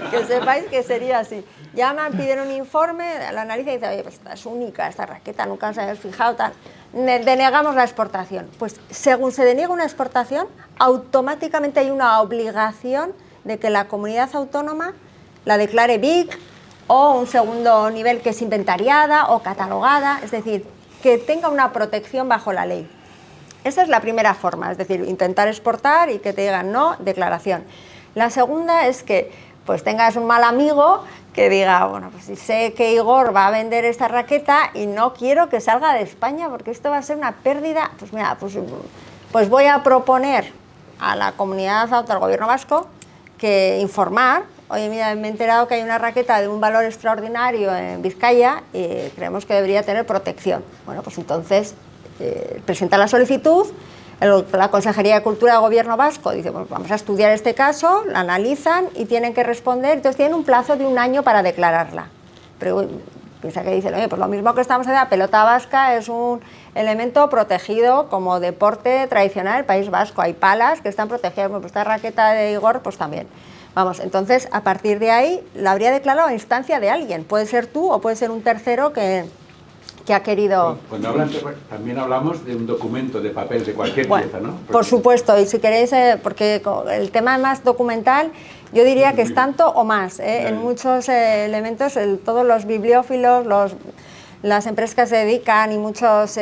Que sepáis que sería así. Llaman, piden un informe, la analiza y dice, oye, pues esta es única, esta raqueta, nunca se habéis fijado, tal. Denegamos la exportación. Pues según se deniega una exportación, automáticamente hay una obligación de que la comunidad autónoma la declare BIC, o un segundo nivel que es inventariada o catalogada, es decir, que tenga una protección bajo la ley. Esa es la primera forma, es decir, intentar exportar y que te digan no, declaración. La segunda es que pues tengas un mal amigo que diga, bueno, pues si sé que Igor va a vender esta raqueta y no quiero que salga de España porque esto va a ser una pérdida, pues mira, pues voy a proponer a la comunidad autónoma, al gobierno vasco, que informar. Oye, mira, me he enterado que hay una raqueta de un valor extraordinario en Vizcaya y creemos que debería tener protección. Bueno, pues entonces presenta la solicitud, la Consejería de Cultura del Gobierno Vasco dice, pues vamos a estudiar este caso, la analizan y tienen que responder, entonces tienen un plazo de 1 año para declararla. Pero piensa que dicen, oye, pues lo mismo que estamos haciendo, la pelota vasca es un elemento protegido como deporte tradicional del País Vasco, hay palas que están protegidas, pues esta raqueta de Igor pues también. Vamos, entonces, a partir de ahí, la habría declarado a instancia de alguien. Puede ser tú o puede ser un tercero que ha querido... Cuando hablan, también hablamos de un documento de papel, de cualquier pieza, ¿no? Por supuesto, y si queréis, porque el tema más documental, yo diría que es tanto o más. En muchos elementos, todos los bibliófilos, las empresas que se dedican y muchos...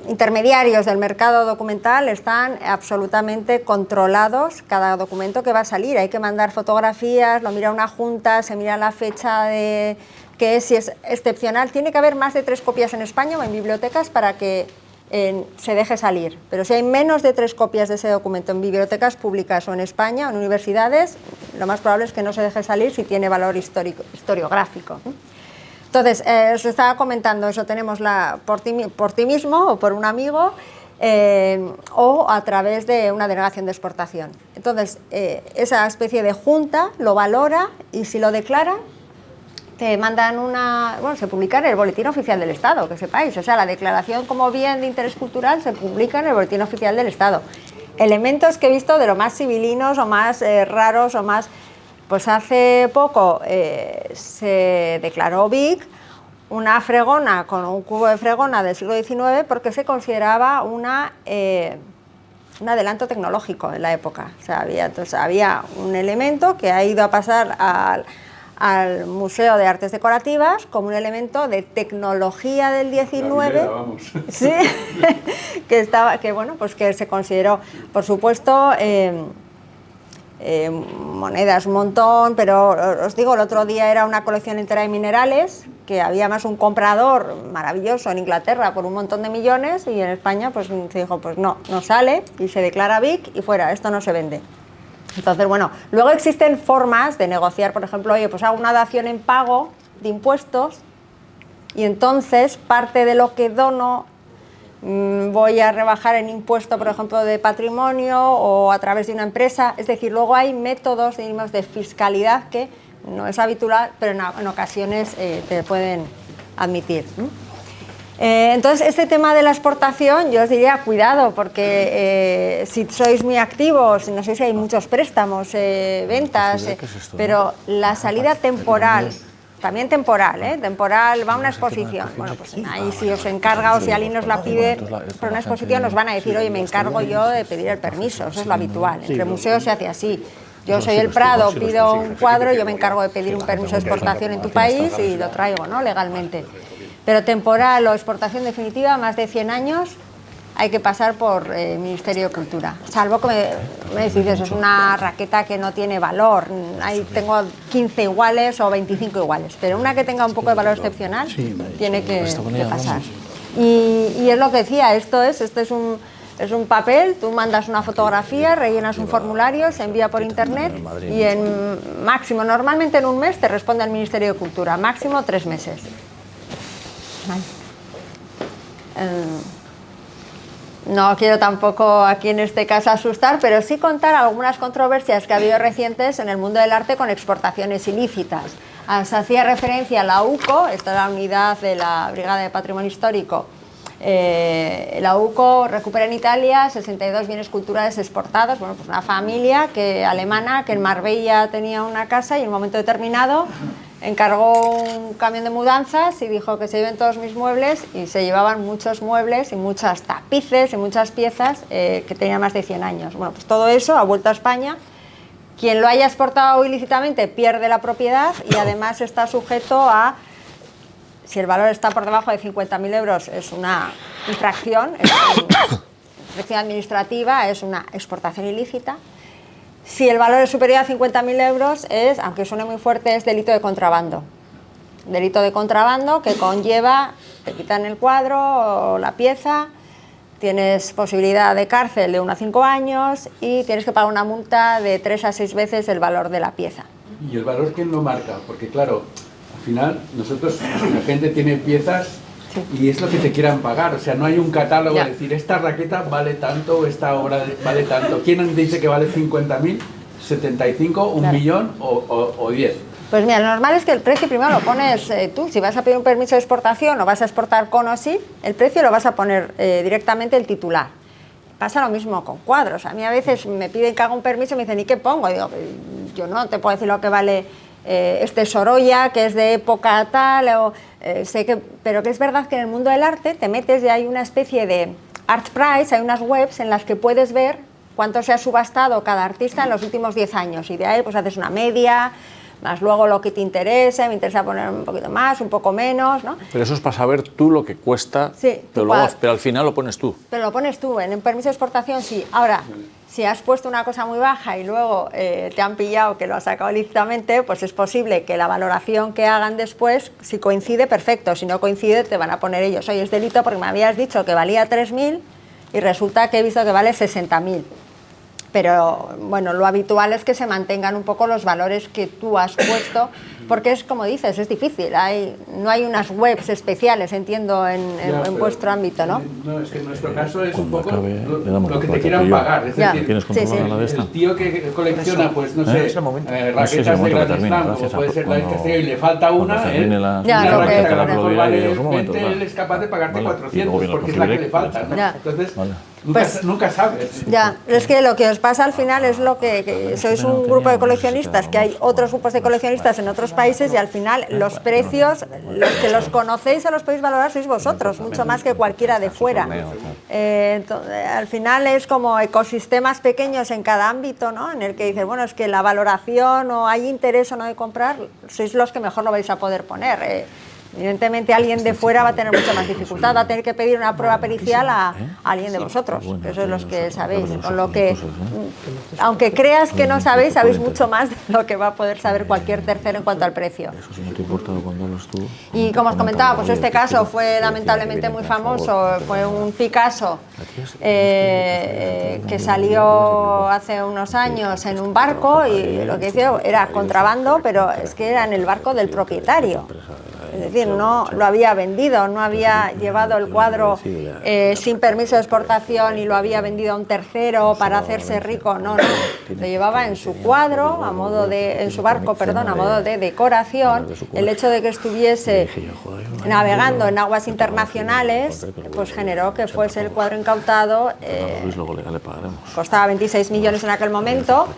intermediarios del mercado documental están absolutamente controlados. Cada documento que va a salir hay que mandar fotografías, lo mira una junta, se mira la fecha de que si es excepcional. Tiene que haber más de 3 copias en España o en bibliotecas para que se deje salir. Pero si hay menos de 3 copias de ese documento en bibliotecas públicas o en España o en universidades, lo más probable es que no se deje salir si tiene valor historiográfico. Entonces, os estaba comentando eso, tenemos por ti mismo o por un amigo o a través de una denegación de exportación. Entonces, esa especie de junta lo valora y si lo declara, te mandan se publica en el Boletín Oficial del Estado, que sepáis. O sea, la declaración como bien de interés cultural se publica en el Boletín Oficial del Estado. Elementos que he visto de lo más civilinos o más raros o más... Pues hace poco se declaró BIC una fregona con un cubo de fregona del siglo XIX porque se consideraba un adelanto tecnológico en la época. O sea, había un elemento que ha ido a pasar al Museo de Artes Decorativas como un elemento de tecnología del XIX, sí, que se consideró, por supuesto, monedas un montón, pero os digo, el otro día era una colección entera de minerales, que había más un comprador maravilloso en Inglaterra por un montón de millones y en España pues se dijo, pues no sale y se declara BIC y fuera, esto no se vende. Entonces, bueno, luego existen formas de negociar, por ejemplo, oye, pues hago una dación en pago de impuestos y entonces parte de lo que dono voy a rebajar en impuesto, por ejemplo, de patrimonio o a través de una empresa. Es decir, luego hay métodos, digamos, de fiscalidad que no es habitual, pero en ocasiones te pueden admitir. Entonces, este tema de la exportación, yo os diría, cuidado, porque si sois muy activos, no sé si hay muchos préstamos, ventas, pero la salida temporal... También temporal, temporal, va a una exposición. Bueno, pues ahí si os encarga o si alguien os la pide por una exposición, os van a decir, oye, me encargo yo de pedir el permiso, eso es lo habitual. Entre museos se hace así. Yo soy el Prado, pido un cuadro, yo me encargo de pedir un permiso de exportación en tu país y lo traigo, ¿no?, legalmente. Pero temporal o exportación definitiva, más de 100 años, hay que pasar por el Ministerio de Cultura. Salvo que me decís, eso es una raqueta que no tiene valor, ahí tengo 15 iguales o 25 iguales, pero una que tenga un poco de valor excepcional tiene que pasar. Y es lo que decía, esto es un papel, tú mandas una fotografía, rellenas un formulario, se envía por internet y en máximo, normalmente en un mes te responde el Ministerio de Cultura, máximo 3 meses. Vale. No quiero tampoco aquí en este caso asustar, pero sí contar algunas controversias que ha habido recientes en el mundo del arte con exportaciones ilícitas. Se hacía referencia a la UCO, esta es la unidad de la Brigada de Patrimonio Histórico. La UCO recupera en Italia 62 bienes culturales exportados. Bueno, pues una familia alemana que en Marbella tenía una casa y en un momento determinado encargó un camión de mudanzas y dijo que se lleven todos mis muebles, y se llevaban muchos muebles y muchas tapices y muchas piezas que tenían más de 100 años. Bueno, pues todo eso ha vuelto a España. Quien lo haya exportado ilícitamente pierde la propiedad y además está sujeto a, si el valor está por debajo de 50.000 euros, es una infracción, es una infracción administrativa, es una exportación ilícita. Si el valor es superior a 50.000 euros, aunque suene muy fuerte, es delito de contrabando. Delito de contrabando que conlleva, te quitan el cuadro o la pieza, tienes posibilidad de cárcel de 1 a 5 años y tienes que pagar una multa de 3 a 6 veces el valor de la pieza. ¿Y el valor quién lo marca? Porque claro, al final nosotros, la gente tiene piezas y es lo que te quieran pagar, o sea, no hay un catálogo de decir esta raqueta vale tanto, esta obra vale tanto. ¿Quién dice que vale 50.000, 75, 1 millón o 10? Pues mira, lo normal es que el precio primero lo pones tú. Si vas a pedir un permiso de exportación o vas a exportar con o sin, el precio lo vas a poner directamente el titular. Pasa lo mismo con cuadros. A mí a veces me piden que haga un permiso y me dicen, ¿y qué pongo? Digo, yo no te puedo decir lo que vale este Sorolla, que es de época tal, pero que es verdad que en el mundo del arte te metes y hay una especie de art price, hay unas webs en las que puedes ver cuánto se ha subastado cada artista en los últimos 10 años, y de ahí pues haces una media, más luego lo que te interese. Me interesa poner un poquito más, un poco menos, ¿no? Pero eso es para saber tú lo que cuesta, sí, pero al final lo pones tú. Pero lo pones tú, en un permiso de exportación sí. Ahora, si has puesto una cosa muy baja y luego te han pillado que lo has sacado lícitamente, pues es posible que la valoración que hagan después, si coincide, perfecto, si no coincide te van a poner ellos, oye, es delito porque me habías dicho que valía 3.000 y resulta que he visto que vale 60.000. Pero bueno, lo habitual es que se mantengan un poco los valores que tú has puesto, porque es como dices, es difícil, no hay unas webs especiales, entiendo, en vuestro ámbito, ¿no? No, es que en nuestro caso es un poco lo que te quieran pagar, es decir, el tío que colecciona, pues no sé, raquetas de Gran Slam, como puede ser David Castelló, y le falta una raqueta que a lo mejor vale 20, él es capaz de pagarte 400, porque es la que le falta, ¿no? Entonces, nunca sabes. Ya, es que lo que os pasa al final es lo que sois un grupo de coleccionistas, que hay otros grupos de coleccionistas en otros países, y al final los precios, los que los conocéis o los podéis valorar sois vosotros, mucho más que cualquiera de fuera. Entonces, al final es como ecosistemas pequeños en cada ámbito, ¿no? En el que dices, bueno, es que la valoración o hay interés o no de comprar, sois los que mejor lo vais a poder poner. Evidentemente alguien de fuera va a tener mucha más dificultad, va a tener que pedir una prueba pericial a alguien de vosotros, que sois los que sabéis, con lo que, aunque creas que no sabéis, sabéis mucho más de lo que va a poder saber cualquier tercero en cuanto al precio. Y como os comentaba, pues este caso fue lamentablemente muy famoso, fue un Picasso que salió hace unos años en un barco, y lo que decía era contrabando, pero es que era en el barco del propietario. Es decir, no lo había vendido, no había llevado el cuadro sin permiso de exportación y lo había vendido a un tercero para hacerse rico, no, lo llevaba en su cuadro, en su barco, perdón, a modo de decoración. El hecho de que estuviese navegando en aguas internacionales, pues generó que fuese el cuadro incautado, costaba 26 millones en aquel momento,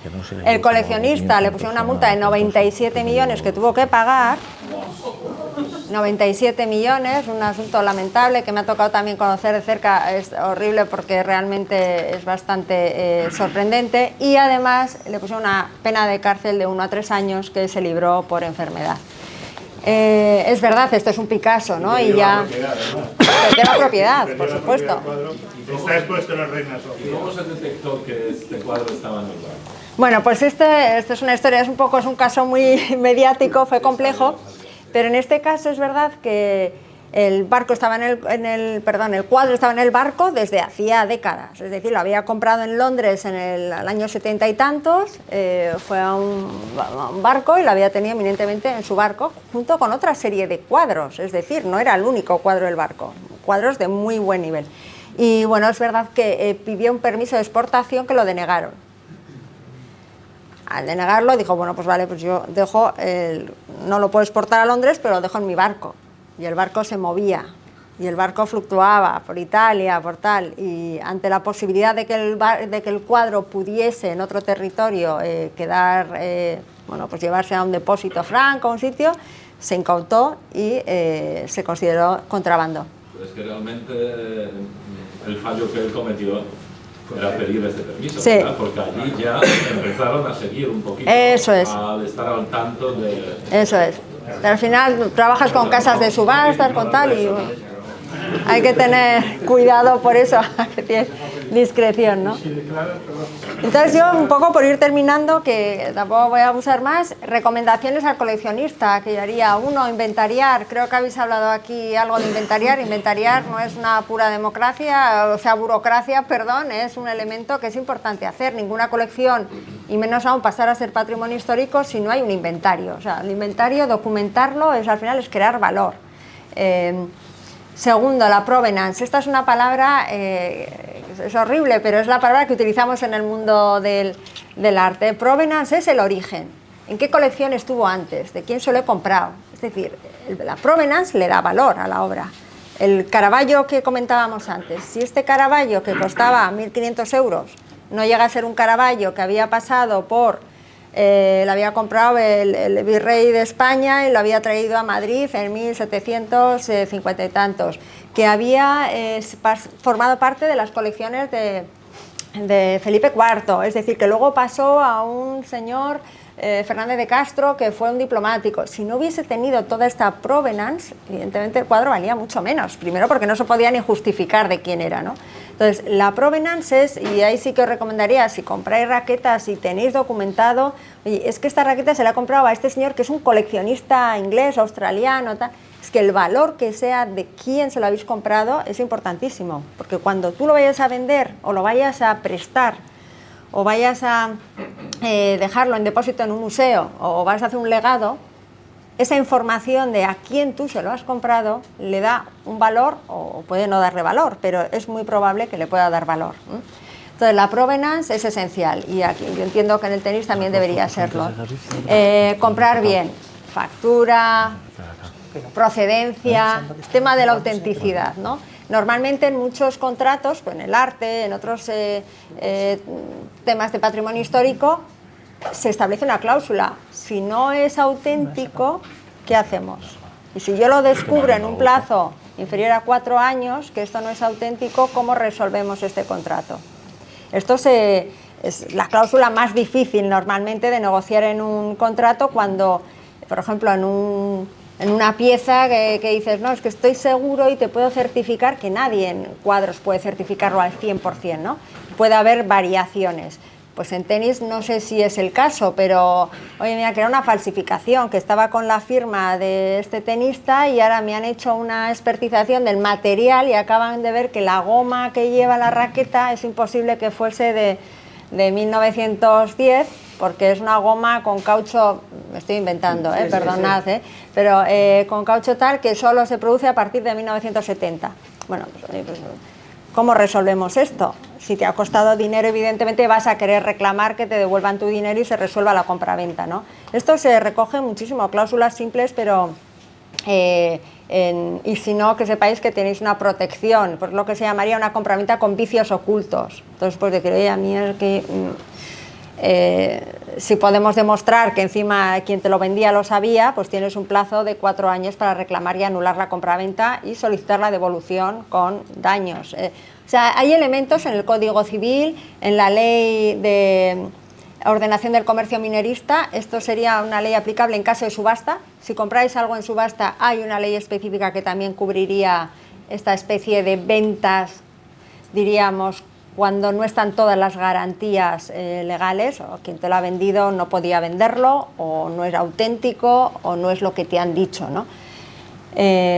el coleccionista le pusieron una multa de 97 millones que tuvo que pagar. 97 millones, un asunto lamentable que me ha tocado también conocer de cerca, es horrible porque realmente es bastante sorprendente, y además le pusieron una pena de cárcel de 1 a 3 años que se libró por enfermedad. Es verdad, esto es un Picasso, ¿no? Y ya... perdió la propiedad, por supuesto. Está expuesto en la Reina Sofía. ¿Cómo se detectó que este cuadro estaba en el barco? Bueno, pues este es una historia, es un caso muy mediático, fue complejo, pero en este caso es verdad que el barco estaba el cuadro estaba en el barco desde hacía décadas, es decir, lo había comprado en Londres al año 70 y tantos, fue a un barco y lo había tenido eminentemente en su barco, junto con otra serie de cuadros, es decir, no era el único cuadro del barco, cuadros de muy buen nivel. Y bueno, es verdad que pidió un permiso de exportación que lo denegaron. Al denegarlo dijo, bueno, pues vale, pues yo no lo puedo exportar a Londres, pero lo dejo en mi barco. Y el barco se movía, y el barco fluctuaba por Italia, por tal, y ante la posibilidad de que el cuadro pudiese en otro territorio pues llevarse a un depósito franco, a un sitio, se incautó y se consideró contrabando. Pues que realmente el fallo que él cometió era pedir este permiso, sí, ¿verdad? Porque allí ya empezaron a seguir un poquito, eso es, al estar al tanto de... Eso es. Pero al final trabajas con casas de subastas, con tal, y hay que tener cuidado por eso, que tienes discreción, ¿no? Entonces yo, un poco por ir terminando, que tampoco voy a abusar más, recomendaciones al coleccionista, que yo haría. Uno, inventariar. Creo que habéis hablado aquí algo de inventariar. Inventariar no es una pura burocracia, perdón, es un elemento que es importante hacer. Ninguna colección, y menos aún pasar a ser patrimonio histórico, si no hay un inventario. O sea, el inventario, documentarlo, al final es crear valor. Segundo, la provenance. Esta es una palabra, es horrible, pero es la palabra que utilizamos en el mundo del arte. Provenance es el origen. ¿En qué colección estuvo antes? ¿De quién se lo he comprado? Es decir, la provenance le da valor a la obra. El Caravaggio que comentábamos antes, si este Caravaggio que costaba 1.500 euros no llega a ser un Caravaggio que había pasado por... lo había comprado el virrey de España y lo había traído a Madrid en 1750 y tantos, que había formado parte de las colecciones de Felipe IV, es decir, que luego pasó a un señor, Fernández de Castro, que fue un diplomático. Si no hubiese tenido toda esta provenance, evidentemente el cuadro valía mucho menos, primero porque no se podía ni justificar de quién era, ¿no? Entonces, la provenance es, y ahí sí que os recomendaría, si compráis raquetas y tenéis documentado, oye, es que esta raqueta se la ha comprado a este señor que es un coleccionista inglés, australiano, tal. Es que el valor que sea de quién se lo habéis comprado es importantísimo, porque cuando tú lo vayas a vender o lo vayas a prestar o vayas a dejarlo en depósito en un museo o vas a hacer un legado, esa información de a quién tú se lo has comprado le da un valor, o puede no darle valor, pero es muy probable que le pueda dar valor. Entonces la provenance es esencial, y aquí yo entiendo que en el tenis también debería serlo. Comprar bien, factura, procedencia, tema de la autenticidad, ¿no? Normalmente en muchos contratos, pues en el arte, en otros temas de patrimonio histórico, se establece una cláusula. Si no es auténtico, ¿qué hacemos? Y si yo lo descubro en un plazo inferior a 4 años, que esto no es auténtico, ¿cómo resolvemos este contrato? Esto es la cláusula más difícil normalmente de negociar en un contrato cuando, por ejemplo, en una pieza que dices, no, es que estoy seguro y te puedo certificar, que nadie en cuadros puede certificarlo al 100%, ¿no? Puede haber variaciones. Pues en tenis no sé si es el caso, pero oye, mira, que era una falsificación, que estaba con la firma de este tenista y ahora me han hecho una expertización del material y acaban de ver que la goma que lleva la raqueta es imposible que fuese de 1910, porque es una goma con caucho, me estoy inventando, perdonad, pero con caucho tal que solo se produce a partir de 1970. Bueno, pues, ¿cómo resolvemos esto? Si te ha costado dinero, evidentemente vas a querer reclamar que te devuelvan tu dinero y se resuelva la compraventa, ¿no? Esto se recoge muchísimo, cláusulas simples, pero y si no, que sepáis que tenéis una protección, pues lo que se llamaría una compraventa con vicios ocultos. Entonces, pues decir, oye, a mí es que si podemos demostrar que encima quien te lo vendía lo sabía, pues tienes un plazo de 4 años para reclamar y anular la compraventa y solicitar la devolución con daños. O sea, hay elementos en el Código Civil, en la Ley de Ordenación del Comercio Minerista. Esto sería una ley aplicable en caso de subasta. Si compráis algo en subasta, hay una ley específica que también cubriría esta especie de ventas, diríamos, cuando no están todas las garantías legales, o quien te lo ha vendido no podía venderlo, o no es auténtico, o no es lo que te han dicho, ¿no?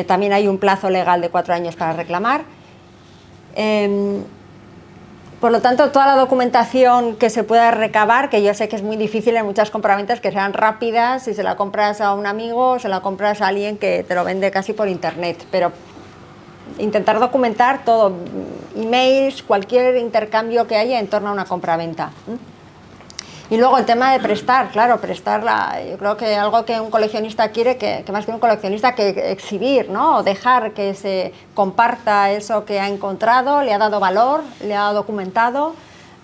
También hay un plazo legal de 4 años para reclamar. Por lo tanto, toda la documentación que se pueda recabar, que yo sé que es muy difícil en muchas compraventas, que sean rápidas, si se la compras a un amigo o se la compras a alguien que te lo vende casi por internet, pero intentar documentar todo, emails, cualquier intercambio que haya en torno a una compraventa. Y luego el tema de prestar, claro, prestarla, yo creo que algo que un coleccionista quiere, que más que un coleccionista, que exhibir, ¿no? O dejar que se comparta eso que ha encontrado, le ha dado valor, le ha documentado,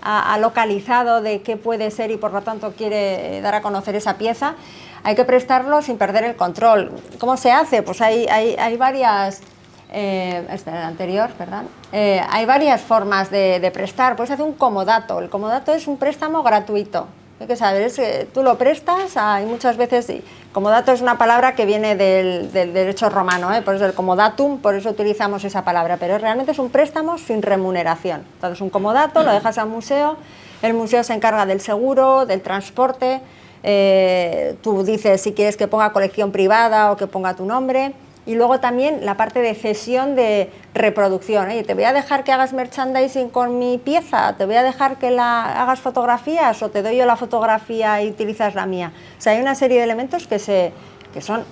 ha localizado de qué puede ser y por lo tanto quiere dar a conocer esa pieza. Hay que prestarlo sin perder el control. ¿Cómo se hace? Pues hay varias... espera, el anterior, ¿verdad? Hay varias formas de prestar. Puedes hacer un comodato. El comodato es un préstamo gratuito. Hay que saber, es que tú lo prestas, hay muchas veces, comodato es una palabra que viene del derecho romano, por eso el comodatum, por eso utilizamos esa palabra, pero realmente es un préstamo sin remuneración. Entonces un comodato lo dejas al museo, el museo se encarga del seguro, del transporte, tú dices si quieres que ponga colección privada o que ponga tu nombre. Y luego también la parte de cesión de reproducción. Te voy a dejar que hagas merchandising con mi pieza, te voy a dejar que hagas fotografías o te doy yo la fotografía y utilizas la mía. O sea, hay una serie de elementos que son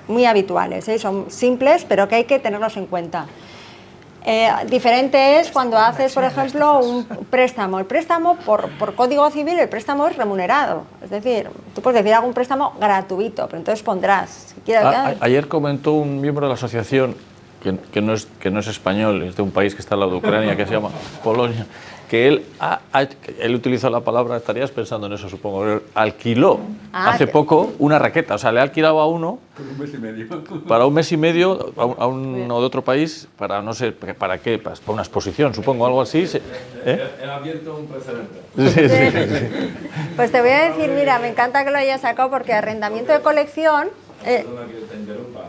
muy habituales, son simples, pero que hay que tenerlos en cuenta. Diferente es cuando haces, por ejemplo, un préstamo. El préstamo, por Código Civil, el préstamo es remunerado. Es decir, tú puedes decir hago un préstamo gratuito, pero entonces pondrás... Si quieres, ayer comentó un miembro de la asociación, que no es español, es de un país que está al lado de Ucrania, que se llama Polonia, que él utilizó la palabra, estarías pensando en eso, supongo, alquiló hace poco una raqueta, o sea, le ha alquilado a uno para un mes y medio a uno de otro país, para no sé, ¿para qué? Para una exposición, supongo, algo así. He abierto un precedente. Sí. Pues te voy a decir, mira, me encanta que lo hayas sacado porque arrendamiento de colección... Perdona que te interrumpa.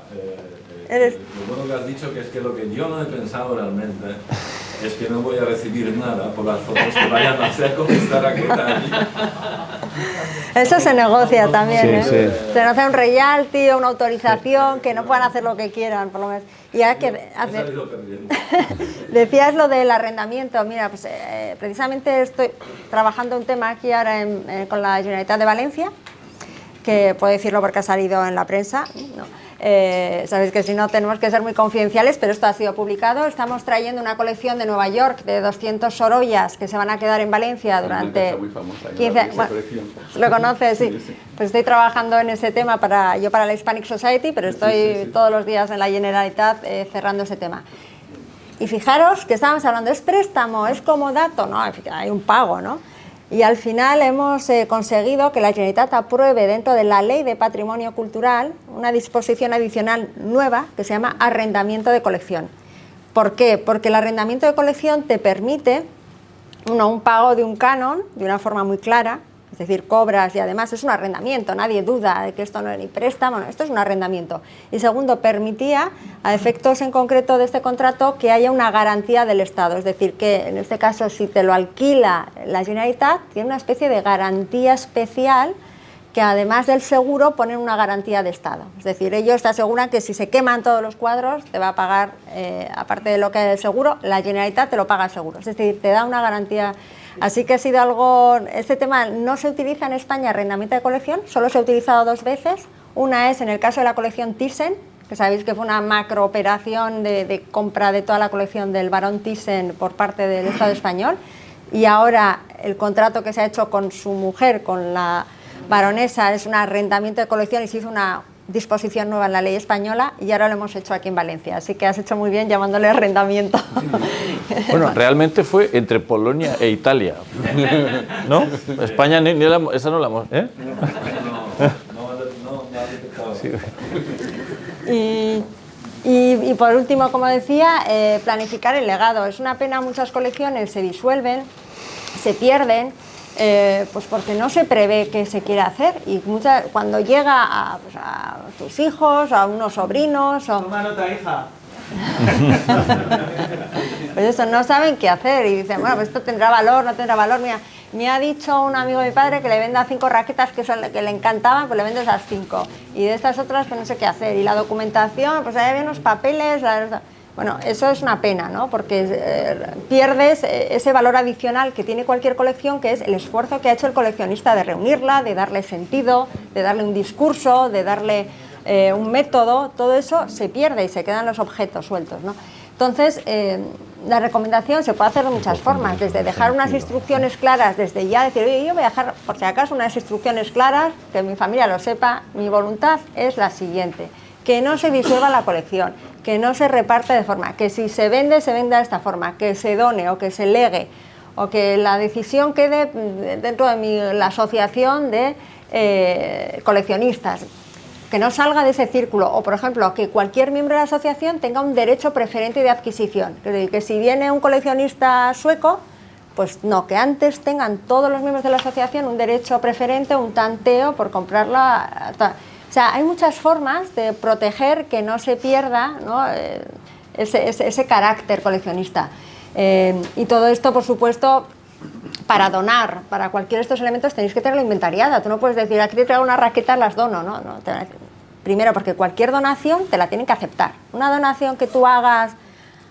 Lo bueno que has dicho que es que lo que yo no he pensado realmente es que no voy a recibir nada por las fotos que vayan a hacer con esta raqueta. Eso se negocia también, sí, sí. Se negocia un royalty o una autorización, que no puedan hacer lo que quieran, por lo menos. Y hay que hacer... Decías lo del arrendamiento. Mira, pues precisamente estoy trabajando un tema aquí ahora con la Generalitat de Valencia, que puedo decirlo porque ha salido en la prensa, ¿no? Sabéis que si no tenemos que ser muy confidenciales, pero esto ha sido publicado. Estamos trayendo una colección de Nueva York de 200 Sorollas que se van a quedar en Valencia durante 15 años. Bueno, ¿lo conoces? Sí. Pues estoy trabajando en ese tema para la Hispanic Society, pero estoy todos los días en la Generalitat cerrando ese tema. Y fijaros que estábamos hablando, ¿es préstamo? ¿Es comodato? No, hay un pago, ¿no? Y al final hemos conseguido que la Generalitat apruebe dentro de la Ley de Patrimonio Cultural una disposición adicional nueva que se llama arrendamiento de colección. ¿Por qué? Porque el arrendamiento de colección te permite un pago de un canon de una forma muy clara, es decir, cobras y además es un arrendamiento, nadie duda de que esto no es ni préstamo, no, esto es un arrendamiento. Y segundo, permitía, a efectos en concreto de este contrato, que haya una garantía del Estado, es decir, que en este caso si te lo alquila la Generalitat, tiene una especie de garantía especial que además del seguro ponen una garantía de Estado. Es decir, ellos te aseguran que si se queman todos los cuadros, te va a pagar, aparte de lo que es el seguro, la Generalitat te lo paga el seguro. Es decir, te da una garantía. Así que ha sido algo... Este tema no se utiliza en España, arrendamiento de colección, solo se ha utilizado 2 veces. Una es en el caso de la colección Thyssen, que sabéis que fue una macro operación de compra de toda la colección del barón Thyssen por parte del Estado español. Y ahora el contrato que se ha hecho con su mujer, con la baronesa, es un arrendamiento de colección y se hizo una disposición nueva en la ley española y ahora lo hemos hecho aquí en Valencia. Así que has hecho muy bien llamándole arrendamiento. Bueno, realmente fue entre Polonia e Italia, ¿no? España esa no la hemos... Y por último, como decía, planificar el legado. Es una pena, muchas colecciones se disuelven, se pierden, pues porque no se prevé qué se quiere hacer y cuando llega a tus hijos, a unos sobrinos... Toma nota, hija. Pues eso, no saben qué hacer y dicen, bueno, pues esto tendrá valor, no tendrá valor. Mira, me ha dicho un amigo de mi padre que le venda 5 raquetas que le encantaban, pues le vendo esas 5. Y de estas otras, pues no sé qué hacer. Y la documentación, pues ahí había unos papeles. Bueno, eso es una pena, ¿no? Porque pierdes ese valor adicional que tiene cualquier colección, que es el esfuerzo que ha hecho el coleccionista de reunirla, de darle sentido, de darle un discurso, de darle un método. Todo eso se pierde y se quedan los objetos sueltos, ¿no? Entonces, la recomendación se puede hacer de muchas formas, desde dejar unas instrucciones claras, desde ya decir, oye, yo voy a dejar, por si acaso, unas instrucciones claras, que mi familia lo sepa, mi voluntad es la siguiente, que no se disuelva la colección, que no se reparte de forma, que si se vende, se venda de esta forma, que se done o que se legue, o que la decisión quede dentro de la asociación de coleccionistas, que no salga de ese círculo, o por ejemplo, que cualquier miembro de la asociación tenga un derecho preferente de adquisición, que si viene un coleccionista sueco, pues no, que antes tengan todos los miembros de la asociación un derecho preferente, un tanteo por comprarla. O sea, hay muchas formas de proteger que no se pierda, ¿no? ese carácter coleccionista. Y todo esto, por supuesto, para donar, para cualquiera de estos elementos tenéis que tenerlo inventariada. Tú no puedes decir, aquí te traigo unas raquetas, las dono, ¿no? Primero, porque cualquier donación te la tienen que aceptar. Una donación que tú hagas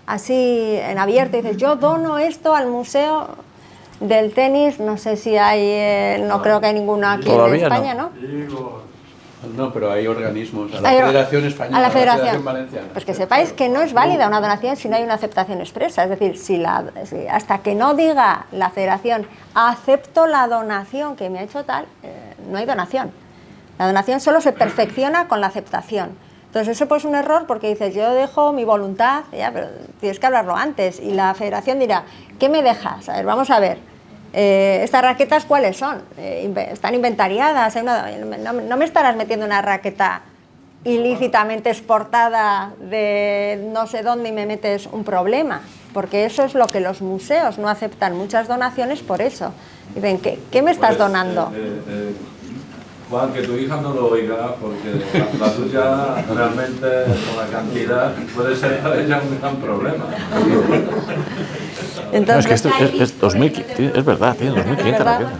así en abierto y dices, yo dono esto al museo del tenis, no sé si hay, no creo que hay ninguno aquí en España, ¿no? No, pero hay organismos, a la Federación Española, a la Federación Valenciana. Pues que sepáis que no es válida una donación si no hay una aceptación expresa, es decir, hasta que no diga la Federación, acepto la donación que me ha hecho tal, no hay donación. La donación solo se perfecciona con la aceptación. Entonces eso pues es un error porque dices, yo dejo mi voluntad, ya, pero tienes que hablarlo antes y la Federación dirá, ¿qué me dejas? A ver, vamos a ver. ¿Estas raquetas cuáles son? ¿Están inventariadas? No me estarás metiendo una raqueta ilícitamente exportada de no sé dónde y me metes un problema, porque eso es lo que los museos no aceptan muchas donaciones por eso. Dicen, ¿qué me estás donando? Juan, que tu hija no lo oiga, porque la tuya realmente con la cantidad puede ser para ella un gran problema. Entonces, no, es que esto es 2000, es verdad, tiene 2500 raquetas.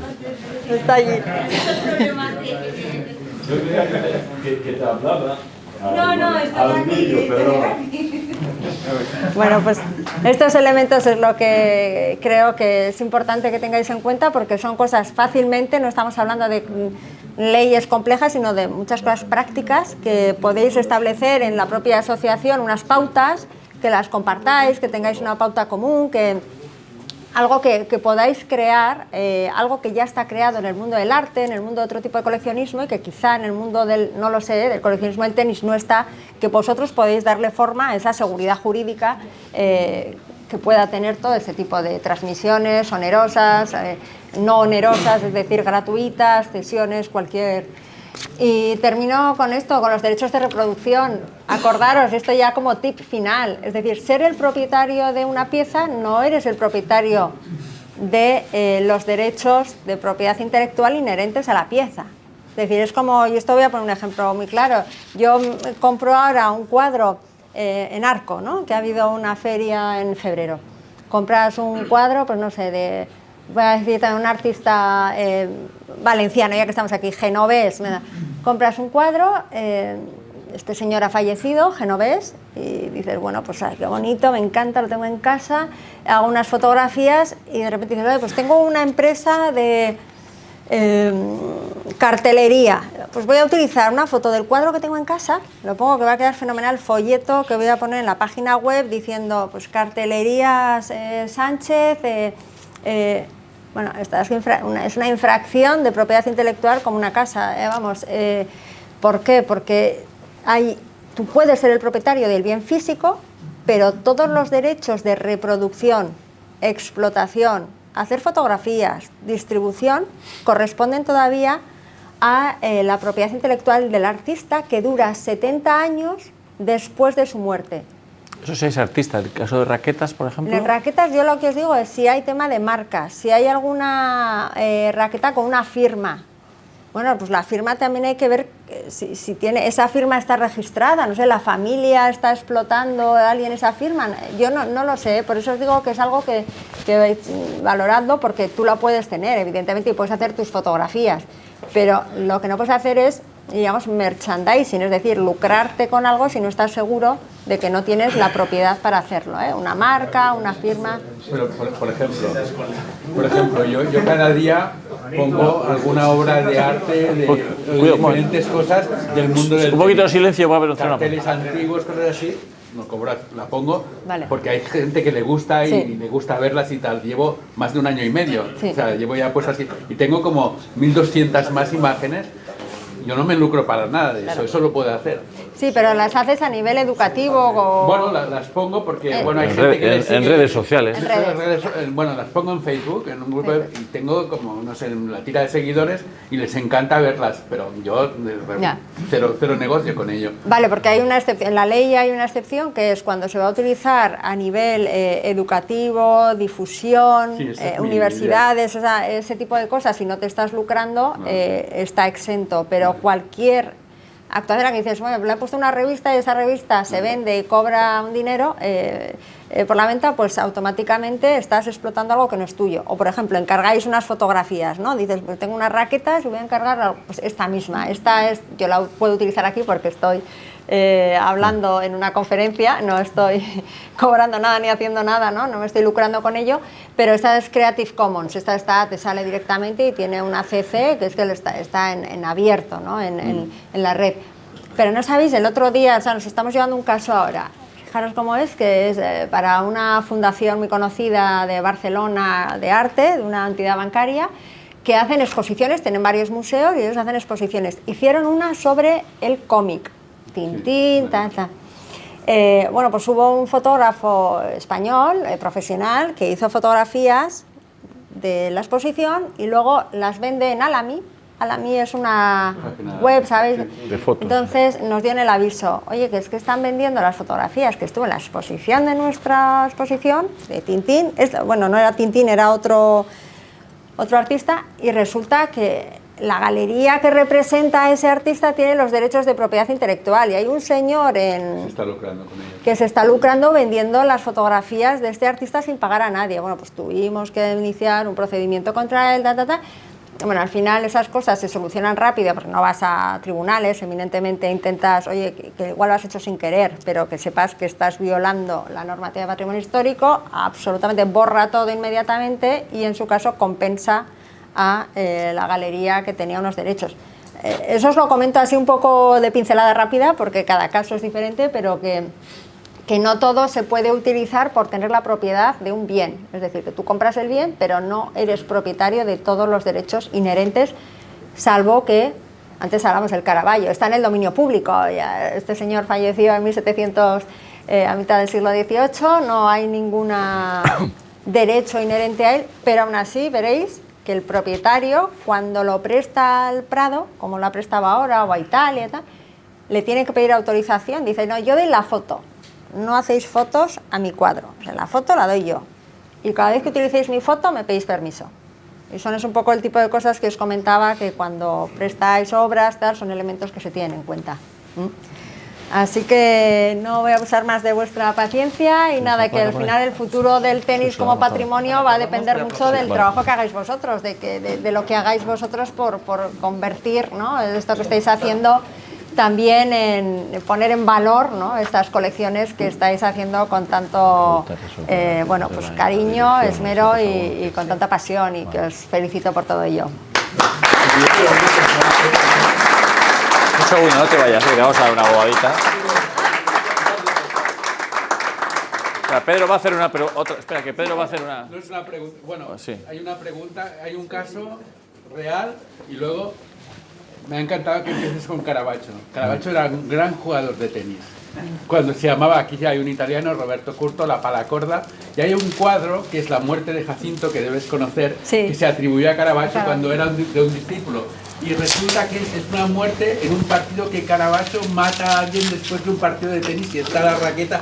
Está allí. Yo creía que te hablaba. No, estaba aquí. Bueno, pues estos elementos es lo que creo que es importante que tengáis en cuenta porque son cosas fácilmente, no estamos hablando de leyes complejas, sino de muchas cosas prácticas que podéis establecer en la propia asociación, unas pautas, que las compartáis, que tengáis una pauta común, algo que podáis crear, algo que ya está creado en el mundo del arte, en el mundo de otro tipo de coleccionismo y que quizá en el mundo del, no lo sé, del coleccionismo del tenis no está, que vosotros podéis darle forma a esa seguridad jurídica que pueda tener todo ese tipo de transmisiones onerosas, no onerosas, es decir, gratuitas, cesiones, cualquier... Y termino con esto, con los derechos de reproducción. Acordaros, esto ya como tip final, es decir, ser el propietario de una pieza no eres el propietario de los derechos de propiedad intelectual inherentes a la pieza. Es decir, es como, y esto voy a poner un ejemplo muy claro, yo compro ahora un cuadro en Arco, ¿no? Que ha habido una feria en febrero. Compras un cuadro, pues no sé, voy a decir también un artista valenciano, ya que estamos aquí, genovés. Compras un cuadro, este señor ha fallecido, genovés, y dices, bueno, pues qué bonito, me encanta, lo tengo en casa, hago unas fotografías y de repente dices, oye, pues tengo una empresa de cartelería, pues voy a utilizar una foto del cuadro que tengo en casa, lo pongo que va a quedar fenomenal, folleto que voy a poner en la página web diciendo, pues cartelerías Sánchez, bueno, esta es una infracción de propiedad intelectual como una casa, vamos, ¿por qué? Porque tú puedes ser el propietario del bien físico, pero todos los derechos de reproducción, explotación, hacer fotografías, distribución, corresponden todavía a la propiedad intelectual del artista que dura 70 años después de su muerte. Eso sí es artista, el caso de raquetas, por ejemplo. En raquetas yo lo que os digo es si hay tema de marcas, si hay alguna raqueta con una firma, Bueno, pues la firma también hay que ver si tiene, esa firma está registrada, no sé, la familia está explotando a alguien esa firma. Yo no lo sé, por eso os digo que es algo que valoradlo, porque tú la puedes tener, evidentemente, y puedes hacer tus fotografías, pero lo que no puedes hacer es, digamos, merchandising, es decir, lucrarte con algo si no estás seguro de que no tienes la propiedad para hacerlo, ¿eh? Una marca, una firma. Pero, por ejemplo, yo cada día pongo alguna obra de arte de diferentes cosas del mundo del un poquito de silencio, va a haber carteles antiguos, cosas así. No cobras, la pongo vale. porque hay gente que le gusta y le gusta verlas y tal. Llevo más de 1 año y medio, o sea, llevo ya puestas así y tengo como 1200 más imágenes. Yo no me lucro para nada de eso, eso lo puedo hacer. Sí, pero las haces a nivel educativo o... Bueno, las pongo porque bueno, hay gente que en redes sociales. Bueno, las pongo en Facebook, en un grupo y tengo como, no sé, la tira de seguidores y les encanta verlas, pero yo cero negocio con ello. Vale, porque hay una excepción, en la ley hay una excepción que es cuando se va a utilizar a nivel educativo, difusión, universidades, o sea, ese tipo de cosas, si no te estás lucrando, está exento, pero cualquier actuación que dices, bueno, le he puesto una revista y esa revista se vende y cobra un dinero por la venta, pues automáticamente estás explotando algo que no es tuyo. O por ejemplo, encargáis unas fotografías, ¿no? Dices, pues tengo unas raquetas y voy a encargar pues esta misma. Yo la puedo utilizar aquí porque estoy hablando en una conferencia, no estoy cobrando nada ni haciendo nada, no me estoy lucrando con ello, pero esta es Creative Commons, esta te sale directamente y tiene una CC, que es que está en abierto, ¿no? en la red. Pero no sabéis, el otro día, o sea, nos estamos llevando un caso ahora, fijaros cómo es, que es para una fundación muy conocida de Barcelona de arte, de una entidad bancaria, que hacen exposiciones, tienen varios museos y ellos hacen exposiciones. Hicieron una sobre el cómic, Tintín, bueno, pues hubo un fotógrafo español, profesional, que hizo fotografías de la exposición y luego las vende en Alamy. Alamy es una web, ¿sabéis? De fotos. Entonces nos dio en el aviso, oye, que es que están vendiendo las fotografías que estuvo en la exposición de nuestra exposición, de Tintín, bueno, no era Tintín, era otro artista, y resulta que la galería que representa a ese artista tiene los derechos de propiedad intelectual y hay un señor que se está lucrando vendiendo las fotografías de este artista sin pagar a nadie. Bueno, pues tuvimos que iniciar un procedimiento contra él, Bueno, al final esas cosas se solucionan rápido porque no vas a tribunales, eminentemente intentas, oye, que igual lo has hecho sin querer, pero que sepas que estás violando la normativa de patrimonio histórico, absolutamente borra todo inmediatamente y en su caso compensa a la galería que tenía unos derechos. Eso os lo comento así un poco de pincelada rápida porque cada caso es diferente, pero que no todo se puede utilizar por tener la propiedad de un bien. Es decir, que tú compras el bien, pero no eres propietario de todos los derechos inherentes, salvo que, antes hablamos del Caravaggio, está en el dominio público. Este señor falleció en 1700, a mitad del siglo XVIII, no hay ningún derecho inherente a él, pero aún así veréis que el propietario, cuando lo presta al Prado, como lo ha prestado ahora, o a Italia y tal, le tiene que pedir autorización. Dice, no, yo doy la foto, no hacéis fotos a mi cuadro, o sea, la foto la doy yo. Y cada vez que utilicéis mi foto me pedís permiso. Y son es un poco el tipo de cosas que os comentaba, que cuando prestáis obras, tal, son elementos que se tienen en cuenta. Así que no voy a abusar más de vuestra paciencia y nada, que al final el futuro del tenis como patrimonio va a depender mucho del trabajo que hagáis vosotros, de lo que hagáis vosotros por convertir, ¿no?, esto que estáis haciendo también en poner en valor, ¿no?, estas colecciones que estáis haciendo con tanto bueno, pues cariño, esmero y con tanta pasión, y que os felicito por todo ello. Un segundo, no te vayas, que vamos a dar una bobadita. Espera, Pedro va a hacer una pregunta. Espera, que Pedro va a hacer una. No es una pregunta. Bueno, sí. Hay una pregunta, hay un caso real y luego me ha encantado que empieces con Caravaggio. Caravaggio era un gran jugador de tenis. Cuando se llamaba, aquí hay un italiano, Roberto Curto, La Palacorda, y hay un cuadro que es La muerte de Jacinto, que debes conocer, que se atribuyó a Caravaggio cuando era de un discípulo. Y resulta que es una muerte en un partido que Caravaggio mata a alguien después de un partido de tenis y está la raqueta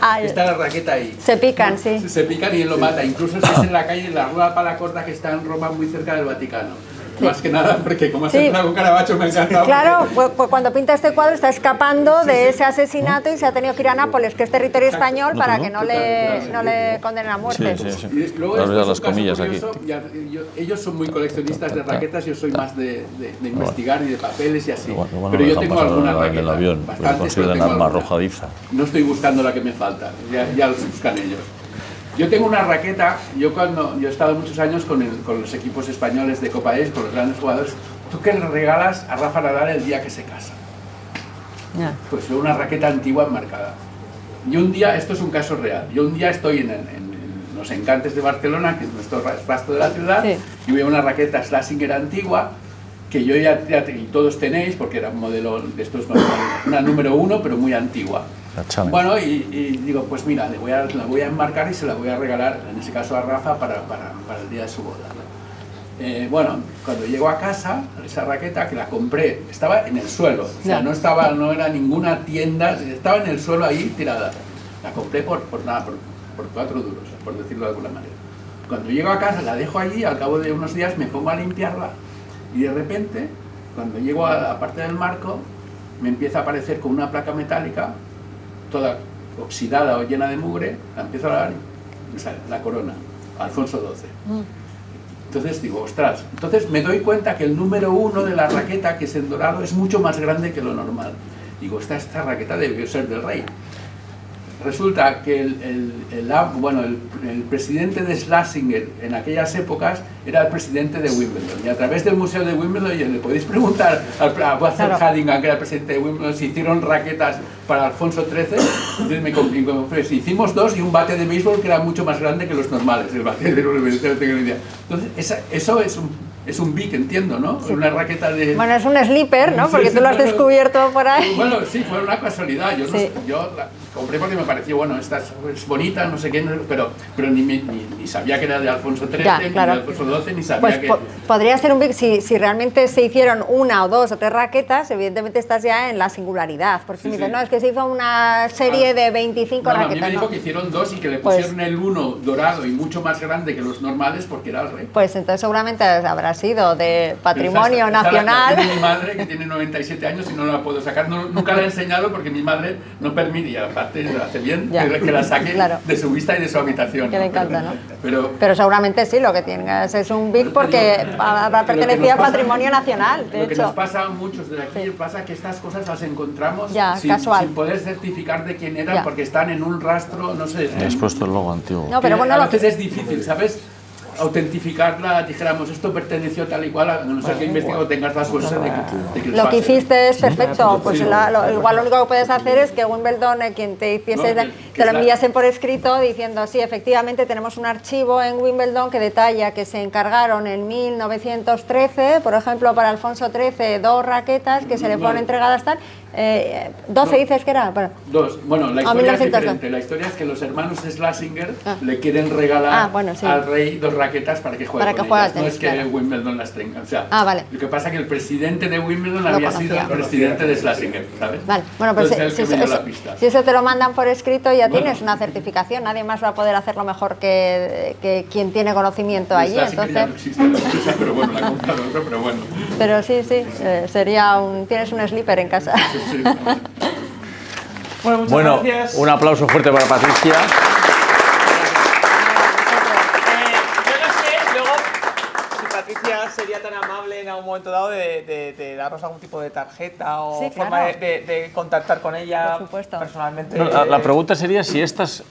ahí. Se pican, sí. Se pican y él lo mata. Incluso si es en la calle, en la Rua Palacorda, que está en Roma, muy cerca del Vaticano. Más que nada porque como has entrado con Caravaggio me ha encantado. Claro, pues cuando pinta este cuadro está escapando de ese asesinato y se ha tenido que ir a Nápoles, que es territorio español, para que no le condenen a muerte. Y luego las comillas curioso, aquí. Ellos son muy coleccionistas de raquetas, yo soy más de investigar y de papeles y así. Pero yo tengo alguna raqueta. El avión, consideran arma arrojadiza. No estoy buscando la que me falta, ya los buscan ellos. Yo tengo una raqueta, yo he estado muchos años con los equipos españoles de Copa con los grandes jugadores. ¿Tú qué le regalas a Rafa Nadal el día que se casa? Pues una raqueta antigua enmarcada. Y un día, esto es un caso real, yo un día estoy en los Encantes de Barcelona, que es nuestro rastro de la ciudad, y veo una raqueta Schlesinger antigua, que yo y todos tenéis, porque era un modelo de estos, una número 1, pero muy antigua. Bueno, y digo, pues mira, la voy a enmarcar y se la voy a regalar, en ese caso a Rafa, para el día de su boda, ¿no? Bueno, cuando llego a casa, esa raqueta que la compré, estaba en el suelo, o sea, no era ninguna tienda, estaba en el suelo ahí tirada. La compré por 4 duros, por decirlo de alguna manera. Cuando llego a casa, la dejo allí, al cabo de unos días me pongo a limpiarla y de repente, cuando llego a la parte del marco, me empieza a aparecer con una placa metálica toda oxidada o llena de mugre, la empiezo a lavar y me sale la corona, Alfonso XII. Entonces digo, ostras, entonces me doy cuenta que el número 1 de la raqueta, que es en dorado, es mucho más grande que lo normal. Digo, esta raqueta debió ser del rey. Resulta que el presidente de Schlesinger en aquellas épocas era el presidente de Wimbledon, y a través del Museo de Wimbledon le podéis preguntar a Walter Haddingham, que era el presidente de Wimbledon, si hicieron raquetas para Alfonso XIII. Entonces me ofrecí, hicimos 2 y un bate de béisbol que era mucho más grande que los normales, el bate de béisbol. Entonces eso es un big, entiendo, ¿no? Sí. Una raqueta de... Bueno, es un slipper, ¿no? Porque tú lo has descubierto por ahí. Bueno, sí, fue una casualidad. Yo la compré porque me pareció, bueno, esta es bonita, no sé qué, pero ni sabía que era de Alfonso XIII, ni de Alfonso XII, ni sabía pues que... podría ser un big, si realmente se hicieron 1 o 2 o 3 raquetas, evidentemente estás ya en la singularidad. Porque si me dices, no, es que se hizo una serie de 25 raquetas. A mí me dijo que hicieron 2 y que le pusieron el 1 dorado y mucho más grande que los normales porque era el rey. Pues entonces seguramente habrá sido de patrimonio nacional. Tiene mi madre, que tiene 97 años y no la puedo sacar. Nunca la he enseñado porque mi madre no permitía, aparte lo hace bien, que la saque de su vista y de su habitación. Que le encanta, ¿no? Pero seguramente sí, lo que tienes es un big porque habrá pertenecido al patrimonio nacional, de hecho. Lo que nos pasa a muchos de aquí, pasa que estas cosas las encontramos sin poder certificar de quién eran, porque están en un rastro, no sé. Has puesto el logo antiguo. No, pero bueno, a veces es difícil, ¿sabes? Autentificarla, dijéramos, esto perteneció tal y cual, a no ser que investigado tengas la suerte de que lo que hiciste es perfecto, pues igual lo único que puedes hacer es que Wimbledon, quien te hiciese, te lo enviasen por escrito diciendo, sí, efectivamente tenemos un archivo en Wimbledon que detalla que se encargaron en 1913, por ejemplo, para Alfonso XIII, 2 raquetas que se le fueron entregadas tal. 12 dices que era. Dos. Bueno, la historia es diferente. La historia es que los hermanos Schlesinger le quieren regalar al rey 2 raquetas para que juegue con ellas. No es que Wimbledon las tenga. O sea, lo que pasa es que el presidente de Wimbledon había sido el presidente de Schlesinger, ¿sabes? Vale. Bueno, pero si eso te lo mandan por escrito ya tienes una certificación. Nadie más va a poder hacerlo mejor que quien tiene conocimiento allí. Entonces ya no existe la empresa, pero bueno, la ha comprado otro, pero bueno. Pero sí, sería tienes un slipper en casa. Bueno, muchas gracias. Un aplauso fuerte para Patricia. Yo no sé, luego, si Patricia sería tan amable en algún momento dado de darnos algún tipo de tarjeta o forma de contactar con ella personalmente. No, la pregunta sería si estas...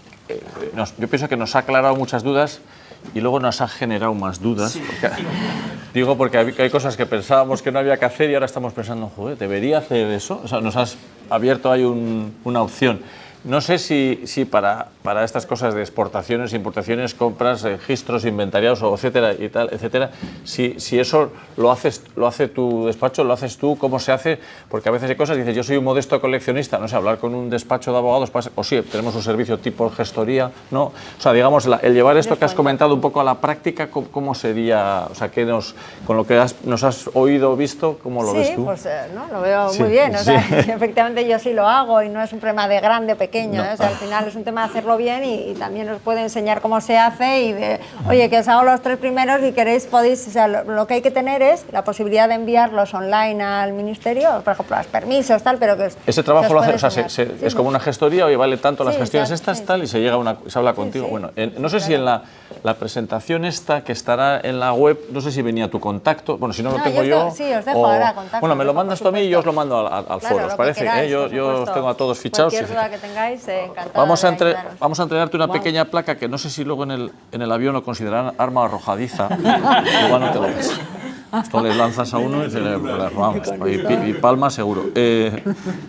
yo pienso que nos ha aclarado muchas dudas y luego nos ha generado más dudas. Sí. Porque hay cosas que pensábamos que no había que hacer y ahora estamos pensando, joder, ¿debería hacer eso? O sea, nos has abierto ahí una opción. No sé si para estas cosas de exportaciones, importaciones, compras, registros, inventariados, etcétera y tal, etcétera, si eso lo hace tu despacho, lo haces tú, ¿cómo se hace? Porque a veces hay cosas, dices, yo soy un modesto coleccionista, no sé, hablar con un despacho de abogados, o sí, tenemos un servicio tipo gestoría, ¿no? O sea, digamos, el llevar esto que has comentado un poco a la práctica, ¿cómo sería? O sea, con lo que nos has oído, visto, ¿cómo lo ves tú? Sí, pues lo veo muy bien, o sea, efectivamente yo sí lo hago y no es un problema de grande, pequeño, o sea, al final es un tema de hacerlo hacerlo bien y también os puede enseñar cómo se hace y de, oye, que os hago los 3 primeros y queréis, podéis, o sea, lo que hay que tener es la posibilidad de enviarlos online al ministerio, por ejemplo, los permisos, tal, pero que ese trabajo lo hace, o sea, es como una gestoría, oye, vale tanto las gestiones estas, tal, y se llega se habla contigo. Bueno, no sé si en la presentación esta que estará en la web, no sé si venía tu contacto, bueno, si no lo tengo yo. Sí, os dejo ahora contacto. Bueno, me lo mandas tú a mí y yo os lo mando al foro, ¿os parece? Yo os tengo a todos fichados. Cualquier duda que tengáis, encantado. Vamos a entregarte una pequeña placa que no sé si luego en el avión lo considerarán arma arrojadiza, igual no te lo ves. Esto le lanzas a uno y se le vamos, y palma seguro.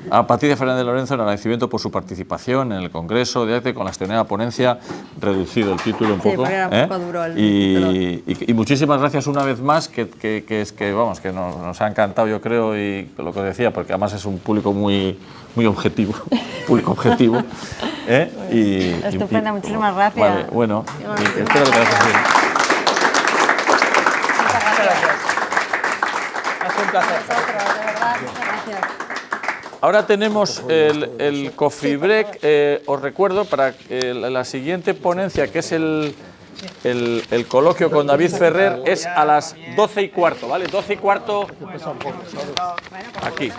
A Patricia Fernández Lorenzo, en agradecimiento por su participación en el Congreso de Arte con la extraordinaria ponencia, reducido el título un poco. Era un poco duro el y muchísimas gracias una vez más, que vamos, que nos ha encantado, yo creo, y lo que os decía, porque además es un público muy objetivo, público objetivo. Estupenda, muchísimas gracias. Vale, bueno, espero que te vaya bien. Un placer. De verdad, muchas gracias. Ahora tenemos el coffee break. Os recuerdo para la siguiente ponencia, que es el coloquio con David Ferrer, es a las 12:15, ¿vale? 12:15 aquí.